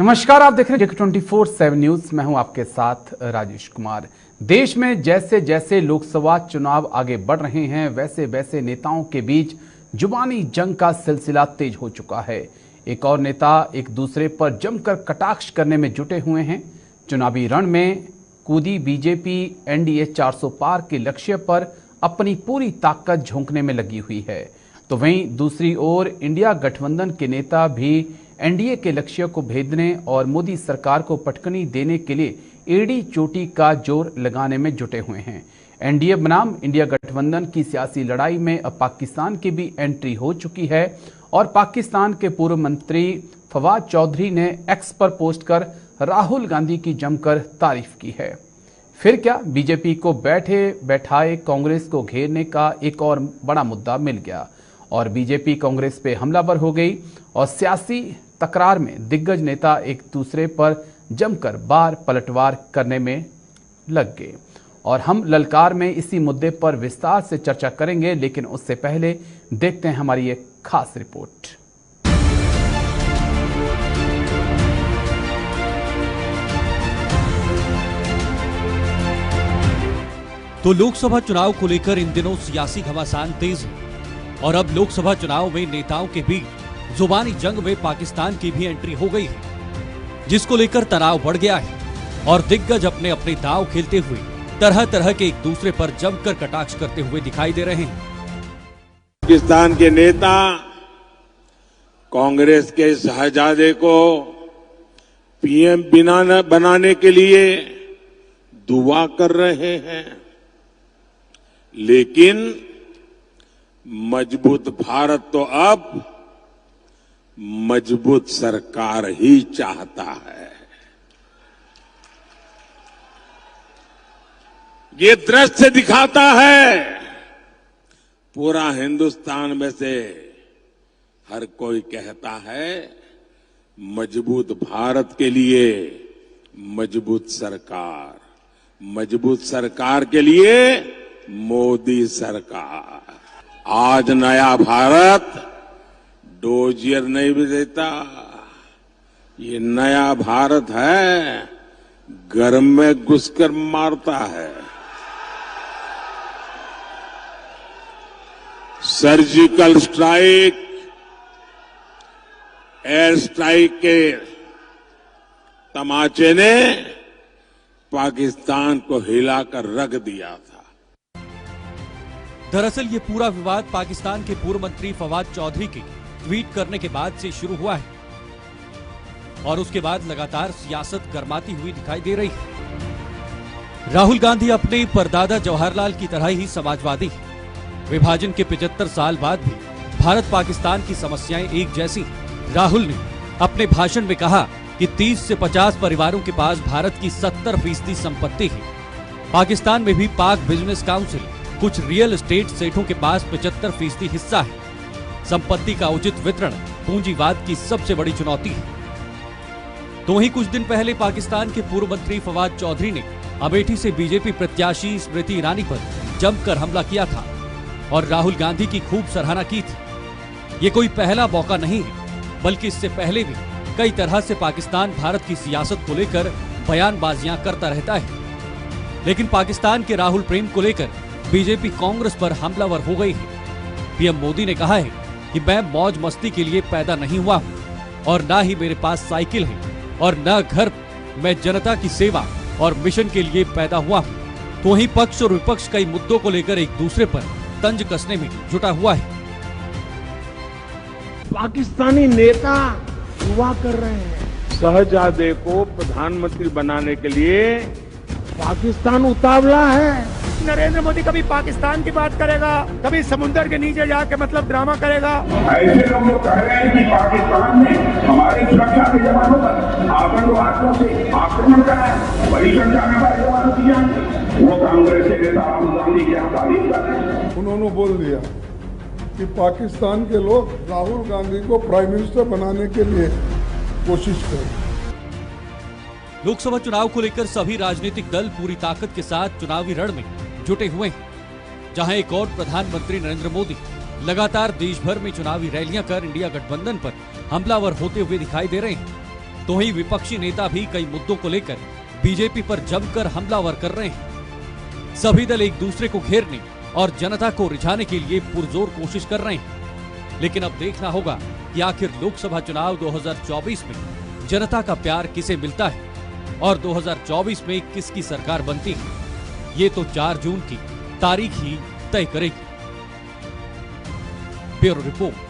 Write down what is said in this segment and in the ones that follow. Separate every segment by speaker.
Speaker 1: नमस्कार, आप देख रहे हैं 24/7 न्यूज। मैं हूं आपके साथ राजेश कुमार। देश में जैसे जैसे लोकसभा चुनाव आगे बढ़ रहे हैं, वैसे वैसे नेताओं के बीच जुबानी जंग का सिलसिला तेज हो चुका है। एक और नेता एक दूसरे पर जमकर कटाक्ष करने में जुटे हुए हैं। चुनावी रण में कूदी बीजेपी एनडीए 400 पार के लक्ष्य पर अपनी पूरी ताकत झोंकने में लगी हुई है, तो वहीं दूसरी ओर इंडिया गठबंधन के नेता भी एनडीए के लक्ष्य को भेदने और मोदी सरकार को पटकनी देने के लिए एड़ी चोटी का जोर लगाने में जुटे हुए हैं। एनडीए बनाम इंडिया गठबंधन की सियासी लड़ाई में अब पाकिस्तान की भी एंट्री हो चुकी है और पाकिस्तान के पूर्व मंत्री फवाद चौधरी ने एक्स पर पोस्ट कर राहुल गांधी की जमकर तारीफ की है। फिर क्या, बीजेपी को बैठे बैठाए कांग्रेस को घेरने का एक और बड़ा मुद्दा मिल गया और बीजेपी कांग्रेस पे हमलावर हो गई और सियासी तकरार में दिग्गज नेता एक दूसरे पर जमकर बार पलटवार करने में लग गए और हम ललकार में इसी मुद्दे पर विस्तार से चर्चा करेंगे। लेकिन उससे पहले देखते हैं हमारी एक खास रिपोर्ट।
Speaker 2: तो लोकसभा चुनाव को लेकर इन दिनों सियासी घमासान तेज है और अब लोकसभा चुनाव में नेताओं के बीच जुबानी जंग में पाकिस्तान की भी एंट्री हो गई है, जिसको लेकर तनाव बढ़ गया है और दिग्गज अपने अपने दांव खेलते हुए तरह तरह के एक दूसरे पर जमकर कटाक्ष करते हुए दिखाई दे रहे हैं।
Speaker 3: पाकिस्तान के नेता कांग्रेस के शहजादे को पीएम बनाने के लिए दुआ कर रहे हैं, लेकिन मजबूत भारत तो अब मजबूत सरकार ही चाहता है। ये दृश्य दिखाता है पूरा हिंदुस्तान में से हर कोई कहता है मजबूत भारत के लिए मजबूत सरकार के लिए मोदी सरकार। आज नया भारत डोजियर नहीं भी देता, ये नया भारत है घर में घुसकर मारता है। सर्जिकल स्ट्राइक, एयर स्ट्राइक के तमाचे ने पाकिस्तान को हिलाकर रख दिया था।
Speaker 2: दरअसल ये पूरा विवाद पाकिस्तान के पूर्व मंत्री फवाद चौधरी के ट्वीट करने के बाद से शुरू हुआ है और उसके बाद लगातार सियासत गर्माती हुई दिखाई दे रही है। राहुल गांधी अपने परदादा जवाहरलाल की तरह ही समाजवादी है। विभाजन के 75 साल बाद भी भारत पाकिस्तान की समस्याएं एक जैसी हैं। राहुल ने अपने भाषण में कहा कि 30 से 50 परिवारों के पास भारत की 70% संपत्ति है। पाकिस्तान में भी पाक बिजनेस काउंसिल, कुछ रियल एस्टेट सेठों के पास 75% हिस्सा है। संपत्ति का उचित वितरण पूंजीवाद की सबसे बड़ी चुनौती है। तो वहीं कुछ दिन पहले पाकिस्तान के पूर्व मंत्री फवाद चौधरी ने अमेठी से बीजेपी प्रत्याशी स्मृति ईरानी पर जमकर हमला किया था और राहुल गांधी की खूब सराहना की थी। ये कोई पहला मौका नहीं है, बल्कि इससे पहले भी कई तरह से पाकिस्तान भारत की सियासत को लेकर बयानबाजियां करता रहता है। लेकिन पाकिस्तान के राहुल प्रेम को लेकर बीजेपी कांग्रेस पर हमलावर हो गई है। पीएम मोदी ने कहा है कि मैं मौज मस्ती के लिए पैदा नहीं हुआ हूं और ना ही मेरे पास साइकिल है और न घर, मैं जनता की सेवा और मिशन के लिए पैदा हुआ हूं। तो वहीं पक्ष और विपक्ष कई मुद्दों को लेकर एक दूसरे पर तंज कसने में जुटा हुआ है।
Speaker 3: पाकिस्तानी नेता दुआ कर रहे हैं शहजादे को प्रधानमंत्री बनाने के लिए। पाकिस्तान उतावला है।
Speaker 4: नरेंद्र मोदी कभी पाकिस्तान की बात करेगा, कभी समुद्र के नीचे जाके मतलब ड्रामा करेगा।
Speaker 5: ऐसे लोग कह रहे हैं कि पाकिस्तान ने हमारे सुरक्षा के जवानों पर आतंकवादियों से आक्रमण करा है, बड़ी संख्या में हमारे जवानों की जान। वो कांग्रेस के नेता राहुल गांधी की तारीफ कर रहे हैं।
Speaker 6: उन्होंने बोल दिया कि पाकिस्तान के लोग राहुल गांधी को प्राइम मिनिस्टर बनाने के लिए कोशिश करें।
Speaker 2: लोकसभा चुनाव को लेकर सभी राजनीतिक दल पूरी ताकत के साथ चुनावी रण में जुटे हुए हैं, जहां एक और प्रधानमंत्री नरेंद्र मोदी लगातार देश भर में चुनावी रैलियां कर इंडिया गठबंधन पर हमलावर होते हुए दिखाई दे रहे हैं। तो ही विपक्षी नेता भी कई मुद्दों को लेकर बीजेपी पर जमकर हमलावर कर रहे हैं। सभी दल एक दूसरे को घेरने और जनता को रिझाने के लिए पुरजोर कोशिश कर रहे हैं। लेकिन अब देखना होगा कि आखिर लोकसभा चुनाव 2024 में जनता का प्यार किसे मिलता है और 2024 में किसकी सरकार बनती है, ये तो 4 जून की तारीख ही तय करेगी। Bureau report.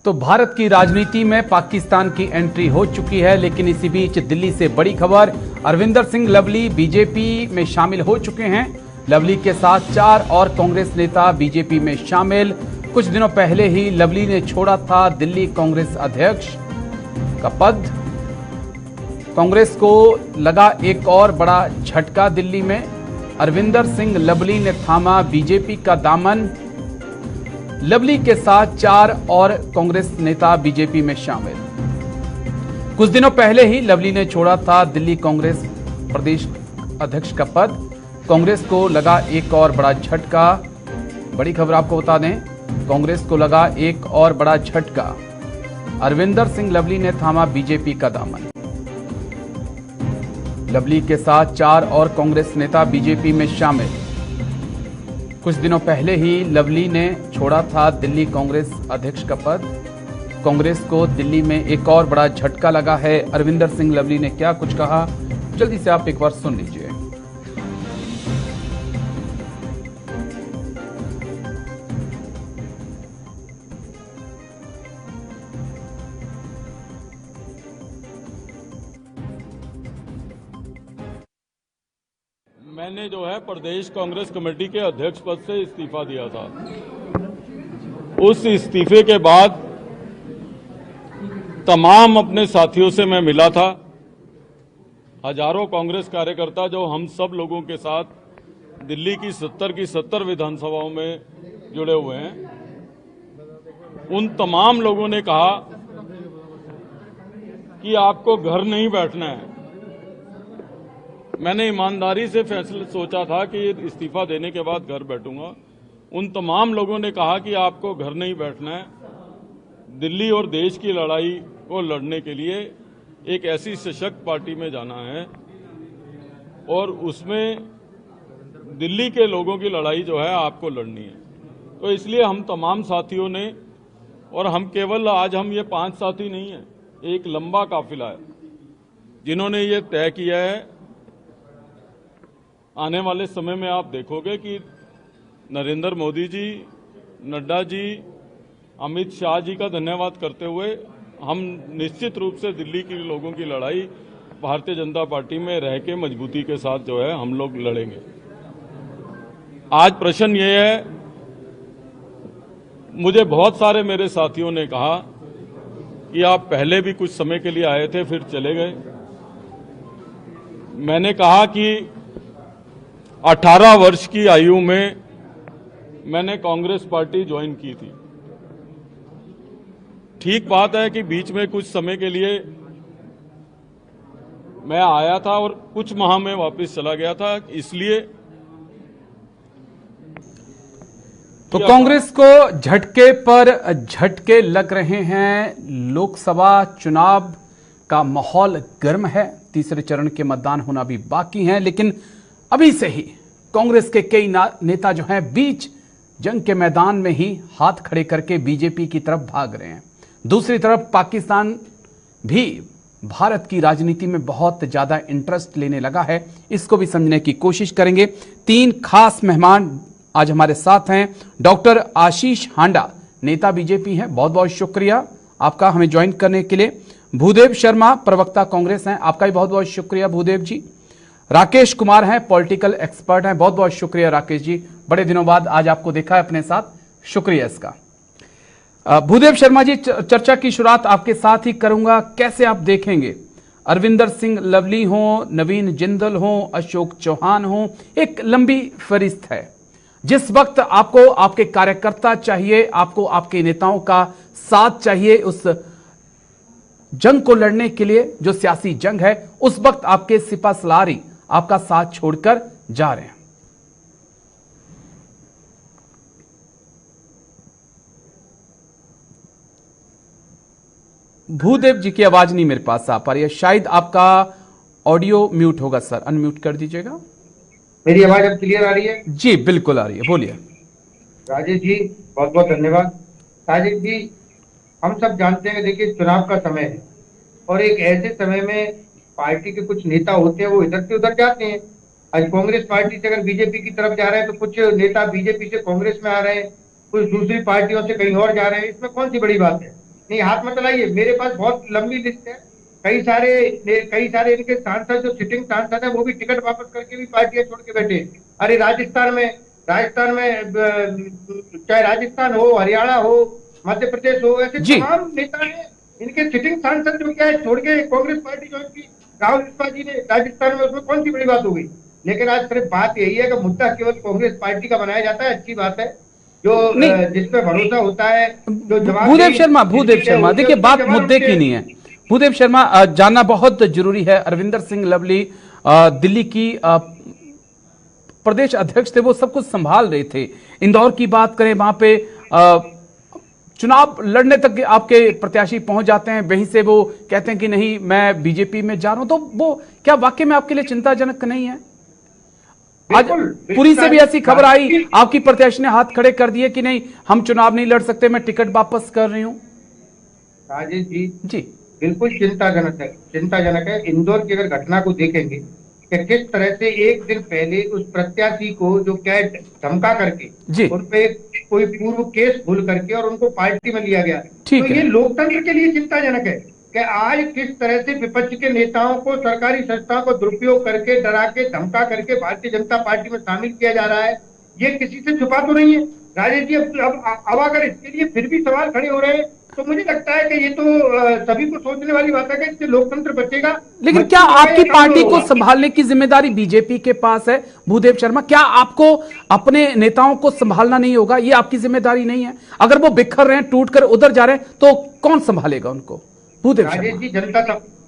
Speaker 1: तो भारत की राजनीति में पाकिस्तान की एंट्री हो चुकी है, लेकिन इसी बीच दिल्ली से बड़ी खबर, अरविंदर सिंह लवली बीजेपी में शामिल हो चुके हैं। लवली के साथ 4 और कांग्रेस नेता बीजेपी में शामिल। कुछ दिनों पहले ही लवली ने छोड़ा था दिल्ली कांग्रेस अध्यक्ष का पद। कांग्रेस को लगा एक और बड़ा झटका दिल्ली में। अरविंदर सिंह लवली ने थामा बीजेपी का दामन। लवली के साथ 4 और कांग्रेस नेता बीजेपी में शामिल। कुछ दिनों पहले ही लवली ने छोड़ा था दिल्ली कांग्रेस प्रदेश अध्यक्ष का पद। कांग्रेस को लगा एक और बड़ा झटका। बड़ी खबर आपको बता दें, कांग्रेस को लगा एक और बड़ा झटका। अरविंदर सिंह लवली ने थामा बीजेपी का दामन। लवली के साथ 4 और कांग्रेस नेता बीजेपी में शामिल। कुछ दिनों पहले ही लवली ने छोड़ा था दिल्ली कांग्रेस अध्यक्ष का पद। कांग्रेस को दिल्ली में एक और बड़ा झटका लगा है। अरविंदर सिंह लवली ने क्या कुछ कहा, जल्दी से आप एक बार सुन लीजिए।
Speaker 7: मैंने जो है प्रदेश कांग्रेस कमेटी के अध्यक्ष पद से इस्तीफा दिया था। उस इस्तीफे के बाद तमाम अपने साथियों से मैं मिला था। हजारों कांग्रेस कार्यकर्ता जो हम सब लोगों के साथ दिल्ली की 70 विधानसभाओं में जुड़े हुए हैं, उन तमाम लोगों ने कहा कि आपको घर नहीं बैठना है। मैंने ईमानदारी से फैसला सोचा था कि इस्तीफा देने के बाद घर बैठूंगा। उन तमाम लोगों ने कहा कि आपको घर नहीं बैठना है, दिल्ली और देश की लड़ाई को लड़ने के लिए एक ऐसी सशक्त पार्टी में जाना है और उसमें दिल्ली के लोगों की लड़ाई जो है आपको लड़नी है। तो इसलिए हम तमाम साथियों ने, और हम केवल आज हम ये 5 साथी नहीं है, एक लंबा काफिला है जिन्होंने ये तय किया है। आने वाले समय में आप देखोगे कि नरेंद्र मोदी जी, नड्डा जी, अमित शाह जी का धन्यवाद करते हुए हम निश्चित रूप से दिल्ली के लोगों की लड़ाई भारतीय जनता पार्टी में रह के मजबूती के साथ जो है हम लोग लड़ेंगे। आज प्रश्न ये है, मुझे बहुत सारे मेरे साथियों ने कहा कि आप पहले भी कुछ समय के लिए आए थे फिर चले गए। मैंने कहा कि 18 वर्ष की आयु में मैंने कांग्रेस पार्टी ज्वाइन की थी। ठीक बात है कि बीच में कुछ समय के लिए मैं आया था और कुछ माह में वापस चला गया था, इसलिए
Speaker 1: तो कांग्रेस को झटके पर झटके लग रहे हैं। लोकसभा चुनाव का माहौल गर्म है, तीसरे चरण के मतदान होना भी बाकी हैं, लेकिन अभी से ही कांग्रेस के कई नेता जो हैं बीच जंग के मैदान में ही हाथ खड़े करके बीजेपी की तरफ भाग रहे हैं। दूसरी तरफ पाकिस्तान भी भारत की राजनीति में बहुत ज्यादा इंटरेस्ट लेने लगा है, इसको भी समझने की कोशिश करेंगे। 3 खास मेहमान आज हमारे साथ हैं। डॉक्टर आशीष हांडा, नेता बीजेपी हैं, बहुत बहुत शुक्रिया आपका हमें ज्वाइन करने के लिए। भूदेव शर्मा, प्रवक्ता कांग्रेस हैं, आपका भी बहुत बहुत शुक्रिया भूदेव जी। राकेश कुमार हैं, पॉलिटिकल एक्सपर्ट हैं, बहुत बहुत शुक्रिया राकेश जी, बड़े दिनों बाद आज आपको देखा है अपने साथ, शुक्रिया इसका। भूदेव शर्मा जी, चर्चा की शुरुआत आपके साथ ही करूंगा। कैसे आप देखेंगे, अरविंदर सिंह लवली हो, नवीन जिंदल हो, अशोक चौहान हो, एक लंबी फहरिस्त है। जिस वक्त आपको आपके कार्यकर्ता चाहिए, आपको आपके नेताओं का साथ चाहिए उस जंग को लड़ने के लिए, जो सियासी जंग है, उस वक्त आपके सिपहसालारी आपका साथ छोड़कर जा रहे हैं। भूदेव जी की आवाज नहीं मेरे पास आ पा रही है, शायद आपका ऑडियो म्यूट होगा सर, अनम्यूट कर दीजिएगा।
Speaker 8: मेरी आवाज अब क्लियर आ रही है?
Speaker 1: जी बिल्कुल आ रही है, बोलिए।
Speaker 8: राजेश जी बहुत बहुत धन्यवाद। राजेश जी, हम सब जानते हैं कि देखिए चुनाव का समय है और एक ऐसे समय में पार्टी के कुछ नेता होते हैं वो इधर से उधर जाते हैं। आज कांग्रेस पार्टी से अगर बीजेपी की तरफ जा रहे हैं तो कुछ नेता बीजेपी से कांग्रेस में आ रहे हैं, कुछ दूसरी पार्टियों से कहीं और जा रहे हैं। इसमें कौन सी बड़ी बात है? नहीं, हाथ मत चलाइए, मेरे पास बहुत लंबी लिस्ट है। कई सारे इनके सांसद जो सिटिंग सांसद है वो भी टिकट वापस करके भी पार्टियां छोड़ के बैठे। अरे राजस्थान में चाहे राजस्थान हो, हरियाणा हो, मध्य प्रदेश हो, ऐसे तमाम नेता हैं इनके सिटिंग सांसद जो क्या है छोड़ के कांग्रेस पार्टी ज्वाइन की। राहुल विश्वा जी ने राजस्थान में, उसमें कौन सी बड़ी बात हो गई? लेकिन आज सिर्फ बात यही है कि मुद्दा केवल कांग्रेस पार्टी का बनाया जाता है। अच्छी बात है, जो जिसपे भरोसा होता है, जो जवाब।
Speaker 1: भूदेव शर्मा देखिए, बात मुद्दे की नहीं है। भूदेव शर्मा, जानना बहुत जरूरी है, अरविंदर सिंह लवली दिल्ली की प्रदेश अध्यक्ष थे, वो सब कुछ संभाल रहे थे। इंदौर की बात करें, वहां पे चुनाव लड़ने तक आपके प्रत्याशी पहुंच जाते हैं, वहीं से वो कहते हैं कि नहीं मैं बीजेपी में जा रहा हूं, तो वो क्या वाकई में आपके लिए चिंताजनक नहीं है? आज पुरी से भी ऐसी खबर आई, आपकी प्रत्याशी ने हाथ खड़े कर दिए कि नहीं हम चुनाव नहीं लड़ सकते, मैं टिकट वापस कर रही हूं।
Speaker 8: राजेश जी
Speaker 1: बिल्कुल
Speaker 8: चिंताजनक है। इंदौर की अगर घटना को देखेंगे कि किस तरह से एक दिन पहले उस प्रत्याशी को जो क्या धमका करके उन पे कोई पूर्व केस भूल करके और उनको पार्टी में लिया गया। तो ये लोकतंत्र के लिए चिंताजनक है कि आज किस तरह से विपक्ष के नेताओं को सरकारी संस्थाओं को दुरुपयोग करके, डरा के, धमका करके भारतीय जनता पार्टी में शामिल किया जा रहा है। ये किसी से छुपा तो नहीं है राजेश जी। अब अगर इसके लिए फिर भी सवाल खड़े हो रहे हैं तो मुझे लगता है कि ये तो सभी को सोचने वाली बात है कि इससे लोकतंत्र बचेगा।
Speaker 1: लेकिन क्या आपकी पार्टी को संभालने की जिम्मेदारी बीजेपी के पास है? भूदेव शर्मा, क्या आपको अपने नेताओं को संभालना नहीं होगा? ये आपकी जिम्मेदारी नहीं है? अगर वो बिखर रहे हैं, टूट कर उधर जा रहे हैं, तो कौन संभालेगा उनको? भूदेव शर्मा।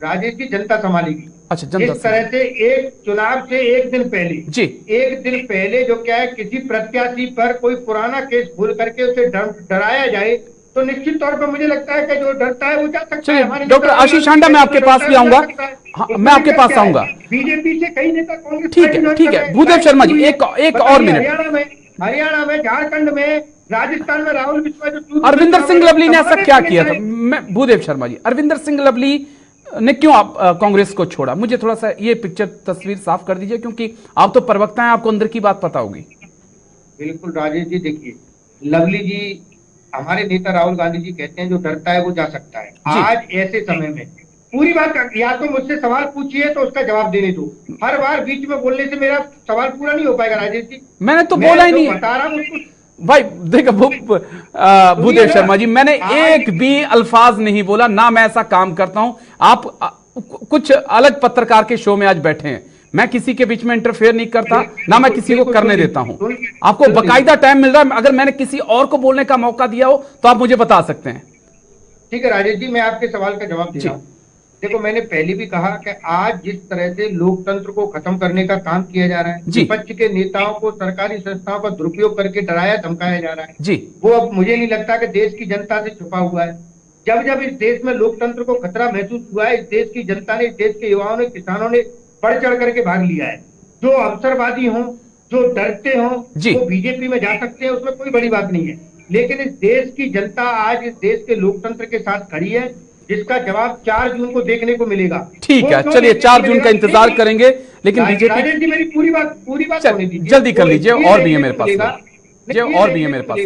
Speaker 8: राजेश जी जनता संभालेगी।
Speaker 1: अच्छा, जनता
Speaker 8: इस तरह से एक चुनाव से एक दिन पहले जो क्या है किसी प्रत्याशी पर कोई पुराना केस भूल करके उसे डराया जाए तो निश्चित तौर पर मुझे लगता है कि जो डरता है वो जा सकता है।
Speaker 1: डॉक्टर आशीष चांडा, मैं आपके पास भी आऊंगा। हाँ, मैं आपके पास आऊंगा।
Speaker 8: बीजेपी से कई नेता कांग्रेस।
Speaker 1: ठीक है भूदेव शर्मा जी, एक और मिनट।
Speaker 8: हरियाणा में, झारखंड में, राजस्थान में राहुल विश्वा जो
Speaker 1: अरविंदर सिंह लवली ने ऐसा क्या किया था? मैं भूदेव शर्मा जी, अरविंदर सिंह लवली ने क्यों आप कांग्रेस को छोड़ा? मुझे थोड़ा सा ये पिक्चर तस्वीर साफ कर दीजिए, क्योंकि आप तो प्रवक्ता हैं, आपको अंदर की बात पता होगी।
Speaker 8: बिल्कुल राजेश जी, देखिए लवली जी, हमारे नेता राहुल गांधी जी कहते हैं जो डरता है वो जा सकता है। आज ऐसे समय में पूरी बात, या तो मुझसे सवाल पूछिए तो उसका जवाब देने दो। हर बार बीच में बोलने से मेरा सवाल पूरा नहीं हो पाएगा राजेश जी।
Speaker 1: मैंने तो बोला ही नहीं,
Speaker 8: बता रहा हूँ
Speaker 1: भाई। देखो भूदेव शर्मा जी, मैंने एक भी अल्फाज नहीं बोला, ना मैं ऐसा काम करता हूं। आप कुछ अलग पत्रकार के शो में आज बैठे हैं, मैं किसी के बीच में इंटरफेयर नहीं करता, ना मैं किसी को करने देता हूं। आपको बकायदा टाइम मिल रहा है, अगर मैंने किसी और को बोलने का मौका दिया हो तो आप मुझे बता सकते हैं।
Speaker 8: ठीक है राजेश जी, मैं आपके सवाल का जवाब दे रहा हूं। देखो, मैंने पहले भी कहा कि आज जिस तरह से लोकतंत्र को खत्म करने का काम किया जा रहा है, विपक्ष के नेताओं को सरकारी संस्थाओं का दुरुपयोग करके डराया धमकाया जा रहा है, वो अब मुझे नहीं लगता कि देश की जनता से छुपा हुआ है। जब जब इस देश में लोकतंत्र को खतरा महसूस हुआ है, इस देश की जनता ने, इस देश के युवाओं ने, किसानों ने बढ़ चढ़ करके भाग लिया है। जो अवसरवादी हों, जो डरते हों, वो बीजेपी में जा सकते हैं, उसमें कोई बड़ी बात नहीं है। लेकिन इस देश की जनता आज इस देश के लोकतंत्र के साथ खड़ी है, जिसका जवाब 4 जून को देखने को मिलेगा।
Speaker 1: ठीक है, चलिए 4 जून का इंतजार करेंगे। लेकिन बीजेपी,
Speaker 8: राजेश जी मेरी पूरी बात होने दीजिए,
Speaker 1: जल्दी कर लीजिए, और भी है मेरे पास, और भी है मेरे पास।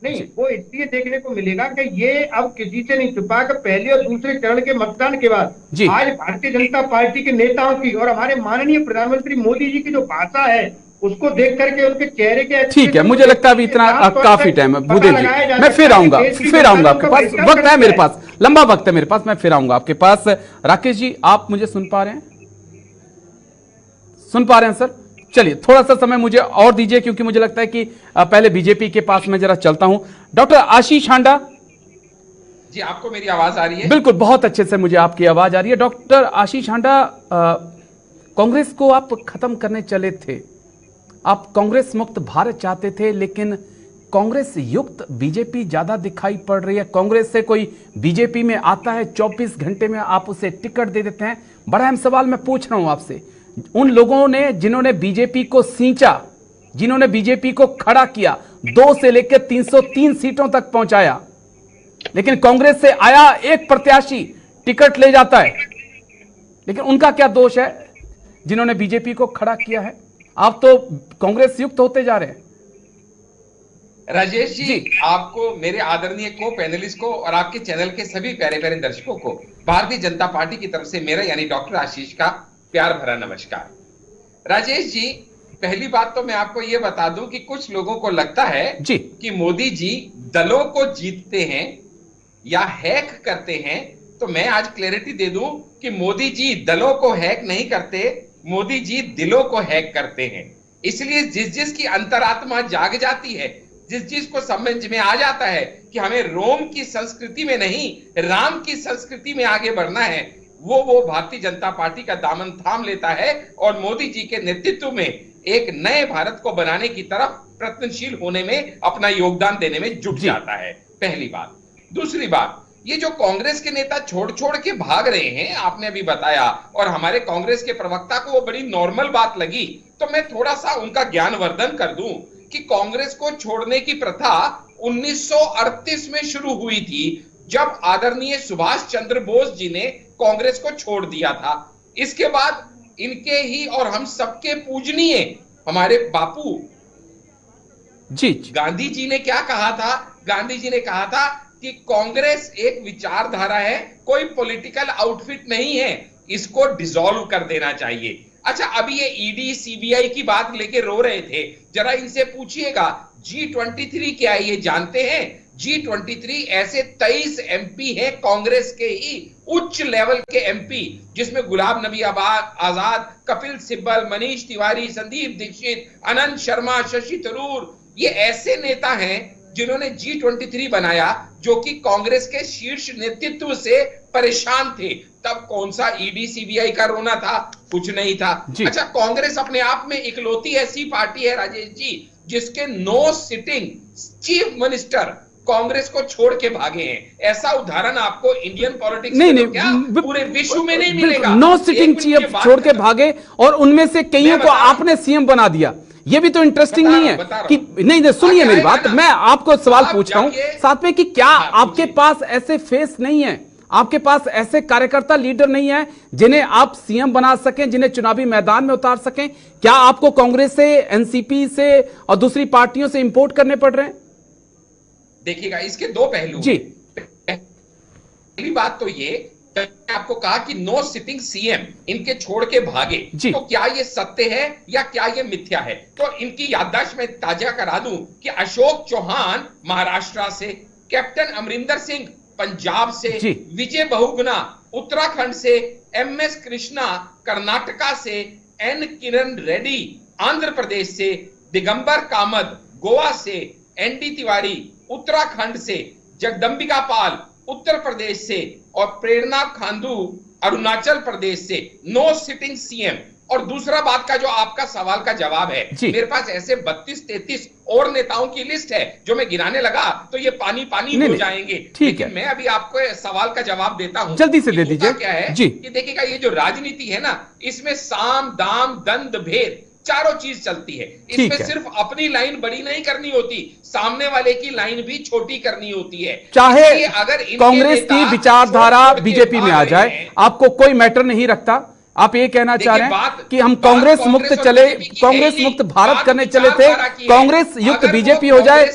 Speaker 8: नहीं, वो इसलिए देखने को मिलेगा कि ये अब किसी से नहीं छुपा कि पहले और दूसरे चरण के मतदान के बाद आज भारतीय जनता पार्टी के नेताओं की और हमारे माननीय प्रधानमंत्री मोदी जी की जो भाषा है उसको देख करके उनके चेहरे के।
Speaker 1: ठीक है, मुझे लगता है अभी इतना काफी टाइम है भूदेव जी, मैं फिर आऊंगा आपके पास, वक्त है मेरे पास, लंबा वक्त है मेरे पास, मैं फिर आऊंगा आपके पास। राकेश जी, आप मुझे सुन पा रहे हैं? सुन पा रहे हैं सर? चलिए थोड़ा सा समय मुझे और दीजिए, क्योंकि मुझे लगता है कि पहले बीजेपी के पास मैं जरा चलता हूं। डॉक्टर आशीष हांडा
Speaker 9: जी, आपको मेरी आवाज आ रही है?
Speaker 1: बिल्कुल, बहुत अच्छे से मुझे आपकी आवाज आ रही है। डॉक्टर आशीष हांडा, कांग्रेस को आप खत्म करने चले थे, आप कांग्रेस मुक्त भारत चाहते थे, लेकिन कांग्रेस युक्त बीजेपी ज्यादा दिखाई पड़ रही है। कांग्रेस से कोई बीजेपी में आता है, 24 घंटे में आप उसे टिकट दे देते हैं। बड़ा अहम सवाल मैं पूछ रहा हूं आपसे, उन लोगों ने जिन्होंने बीजेपी को सींचा, जिन्होंने बीजेपी को खड़ा किया, 2 से लेकर 303 सीटों तक पहुंचाया, लेकिन कांग्रेस से आया एक प्रत्याशी टिकट ले जाता है, लेकिन उनका क्या दोष है जिन्होंने बीजेपी को खड़ा किया है? आप तो कांग्रेस युक्त होते जा रहे हैं।
Speaker 9: राजेश जी, आपको, मेरे आदरणीय को पैनलिस्ट को और आपके चैनल के सभी प्यारे प्यारे दर्शकों को भारतीय जनता पार्टी की तरफ से मेरा यानी डॉक्टर आशीष का प्यार भरा नमस्कार। राजेश जी, पहली बात तो मैं आपको यह बता दूं कि कुछ लोगों को लगता है कि मोदी जी दलों को जीतते हैं या हैक करते हैं, तो मैं आज क्लैरिटी दे दूं कि मोदी जी दलों को हैक नहीं करते, मोदी जी दिलों को हैक करते हैं। इसलिए जिस की अंतरात्मा जाग जाती है, जिस को समझ में आ जाता है कि हमें रोम की संस्कृति में नहीं राम की संस्कृति में आगे बढ़ना है, वो भारतीय जनता पार्टी का दामन थाम लेता है और मोदी जी के नेतृत्व में एक नए भारत को बनाने की तरफ प्रयत्नशील होने में, अपना योगदान देने में जुट जाता है। पहली बात। दूसरी बात, ये जो कांग्रेस के नेता छोड़ के भाग रहे हैं, आपने अभी बताया, और हमारे कांग्रेस के प्रवक्ता को वो बड़ी नॉर्मल बात लगी, तो मैं थोड़ा सा उनका ज्ञानवर्धन कर दूं कि कांग्रेस को छोड़ने की प्रथा 1938 में शुरू हुई थी, जब आदरणीय सुभाष चंद्र बोस जी ने कांग्रेस को छोड़ दिया था। इसके बाद इनके ही और हम सबके पूजनीय हमारे बापू गांधी जी ने क्या कहा था? गांधी जी ने कहा था कि कांग्रेस एक विचारधारा है, कोई पॉलिटिकल आउटफिट नहीं है, इसको डिसॉल्व कर देना चाहिए। अच्छा, अभी ये ईडी सीबीआई की बात लेके रो रहे थे, जरा इनसे पूछिएगा G23 क्या है, ये जानते हैं? G23 ऐसे 23 एमपी हैं कांग्रेस के ही उच्च लेवल के एमपी, जिसमें गुलाम नबी आजाद, कपिल सिब्बल, मनीष तिवारी, संदीप दीक्षित, अनंत शर्मा, शशि थरूर, ये ऐसे नेता हैं जिन्होंने G23 बनाया, जो कि कांग्रेस के शीर्ष नेतृत्व से परेशान थे। तब कौन सा ईडी सीबीआई का रोना था? कुछ नहीं था। अच्छा, कांग्रेस अपने आप में इकलौती ऐसी पार्टी है राजेश जी, जिसके 9 सिटिंग चीफ मिनिस्टर कांग्रेस को छोड़ के भागे हैं। ऐसा उदाहरण आपको इंडियन पॉलिटिक्स में पूरे विश्व में नहीं मिलेगा।
Speaker 1: 9 सिटिंग चीफ छोड़ के भागे और उनमें से कईयों को आपने सीएम बना दिया। ये भी तो इंटरेस्टिंग नहीं है कि नहीं? सुनिए मेरी बात, मैं आपको सवाल पूछ रहा हूं साथ में कि क्या आपके पास ऐसे फेस नहीं है, आपके पास ऐसे कार्यकर्ता लीडर नहीं है जिन्हें आप सीएम बना सकें, जिन्हें चुनावी मैदान में उतार सकें? क्या आपको कांग्रेस से, एनसीपी से और दूसरी पार्टियों से इंपोर्ट करने पड़ रहे हैं?
Speaker 9: देखिएगा, इसके 2 पहलू जी। पहली बात तो ये, मैंने आपको कहा कि 9 सिटिंग सीएम इनके छोड़ के भागे, तो क्या ये सत्य है या क्या ये मिथ्या है? तो इनकी याददाश्त में ताजा करा दूं कि अशोक चौहान महाराष्ट्र से, कैप्टन अमरिंदर सिंह पंजाब से, विजय बहुगुणा उत्तराखंड से, एमएस कृष्णा कर्नाटका से, एन किरण रेड्डी आंध्र प्रदेश से, दिगंबर कामत गोवा से, एनडी तिवारी उत्तराखंड से, जगदंबिका पाल उत्तर प्रदेश से और प्रेरणा खांडू अरुणाचल प्रदेश से 9 सिटिंग सीएम। और दूसरा बात का जो आपका सवाल का जवाब है, मेरे पास ऐसे 32-33 और नेताओं की लिस्ट है, जो मैं गिनाने लगा तो ये पानी हो जाएंगे। ठीक है, मैं अभी आपको सवाल का जवाब देता हूं, जल्दी से दे दीजिए। क्या है कि देखिएगा, ये जो राजनीति है ना, इसमें साम दाम दंड भेद चारों चीज चलती है। इसमें सिर्फ अपनी लाइन बड़ी नहीं करनी होती, सामने वाले की लाइन भी छोटी करनी होती है।
Speaker 1: चाहे अगर कांग्रेस की विचारधारा बीजेपी में आ जाए, आपको कोई मैटर नहीं रखता। आप ये कहना चाह रहे हैं कि हम कांग्रेस मुक्त चले, कांग्रेस मुक्त भारत करने चले थे, कांग्रेस युक्त बीजेपी हो जाए,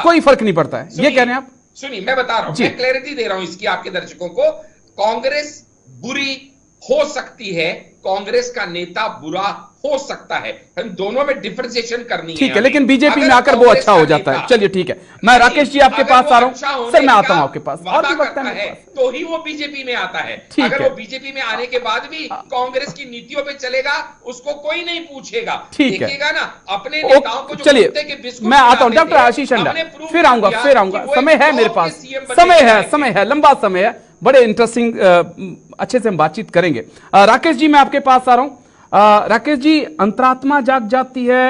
Speaker 1: कोई फर्क नहीं पड़ता है, ये कह रहे हैं आप?
Speaker 9: सुनिए, मैं बता रहा हूं, मैं क्लैरिटी दे रहा हूं इसकी आपके दर्शकों को। कांग्रेस बुरी हो सकती है, कांग्रेस का नेता बुरा हो सकता है, हम दोनों में डिफरेंशिएशन करनी है।
Speaker 1: ठीक है, लेकिन बीजेपी में आकर वो अच्छा हो जाता है। चलिए ठीक है, मैं राकेश जी आपके पास आ रहा हूं। सर मैं आता हूं आपके पास, और भी वक्त है
Speaker 9: तो ही वो बीजेपी में आता है। अगर वो बीजेपी में आने के बाद भी कांग्रेस की नीतियों पे चलेगा, उसको कोई नहीं पूछेगा। देखिएगा ना अपने नेताओं को।
Speaker 1: चलिए मैं आता हूं, डॉक्टर आशीष अंडा, फिर आऊंगा। समय है मेरे पास, समय है, लंबा समय है, बड़े इंटरेस्टिंग अच्छे से हम बातचीत करेंगे। राकेश जी मैं आपके पास आ रहा हूं। राकेश जी, अंतरात्मा जाग जाती है,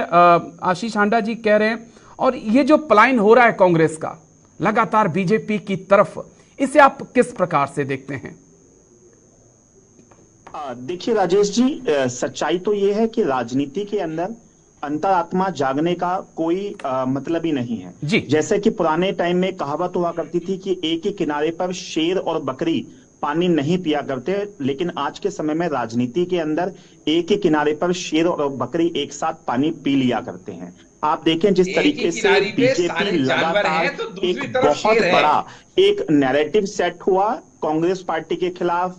Speaker 1: आशीष हांडा जी कह रहे हैं, और ये जो पलायन हो रहा है कांग्रेस का लगातार बीजेपी की तरफ, इसे आप किस प्रकार से देखते हैं?
Speaker 10: देखिए राजेश जी, सच्चाई तो ये है कि राजनीति के अंदर अंतरात्मा जागने का कोई मतलब ही नहीं है
Speaker 1: जी।
Speaker 10: जैसे कि पुराने टाइम में कहावत हुआ करती थी कि एक ही किनारे पर शेर और बकरी पानी नहीं पिया करते, लेकिन आज के समय में राजनीति के अंदर एक ही किनारे पर शेर और बकरी एक साथ पानी पी लिया करते हैं। आप देखें जिस तरीके से बीजेपी लगातार एक बहुत बड़ा एक नैरेटिव सेट हुआ कांग्रेस पार्टी के खिलाफ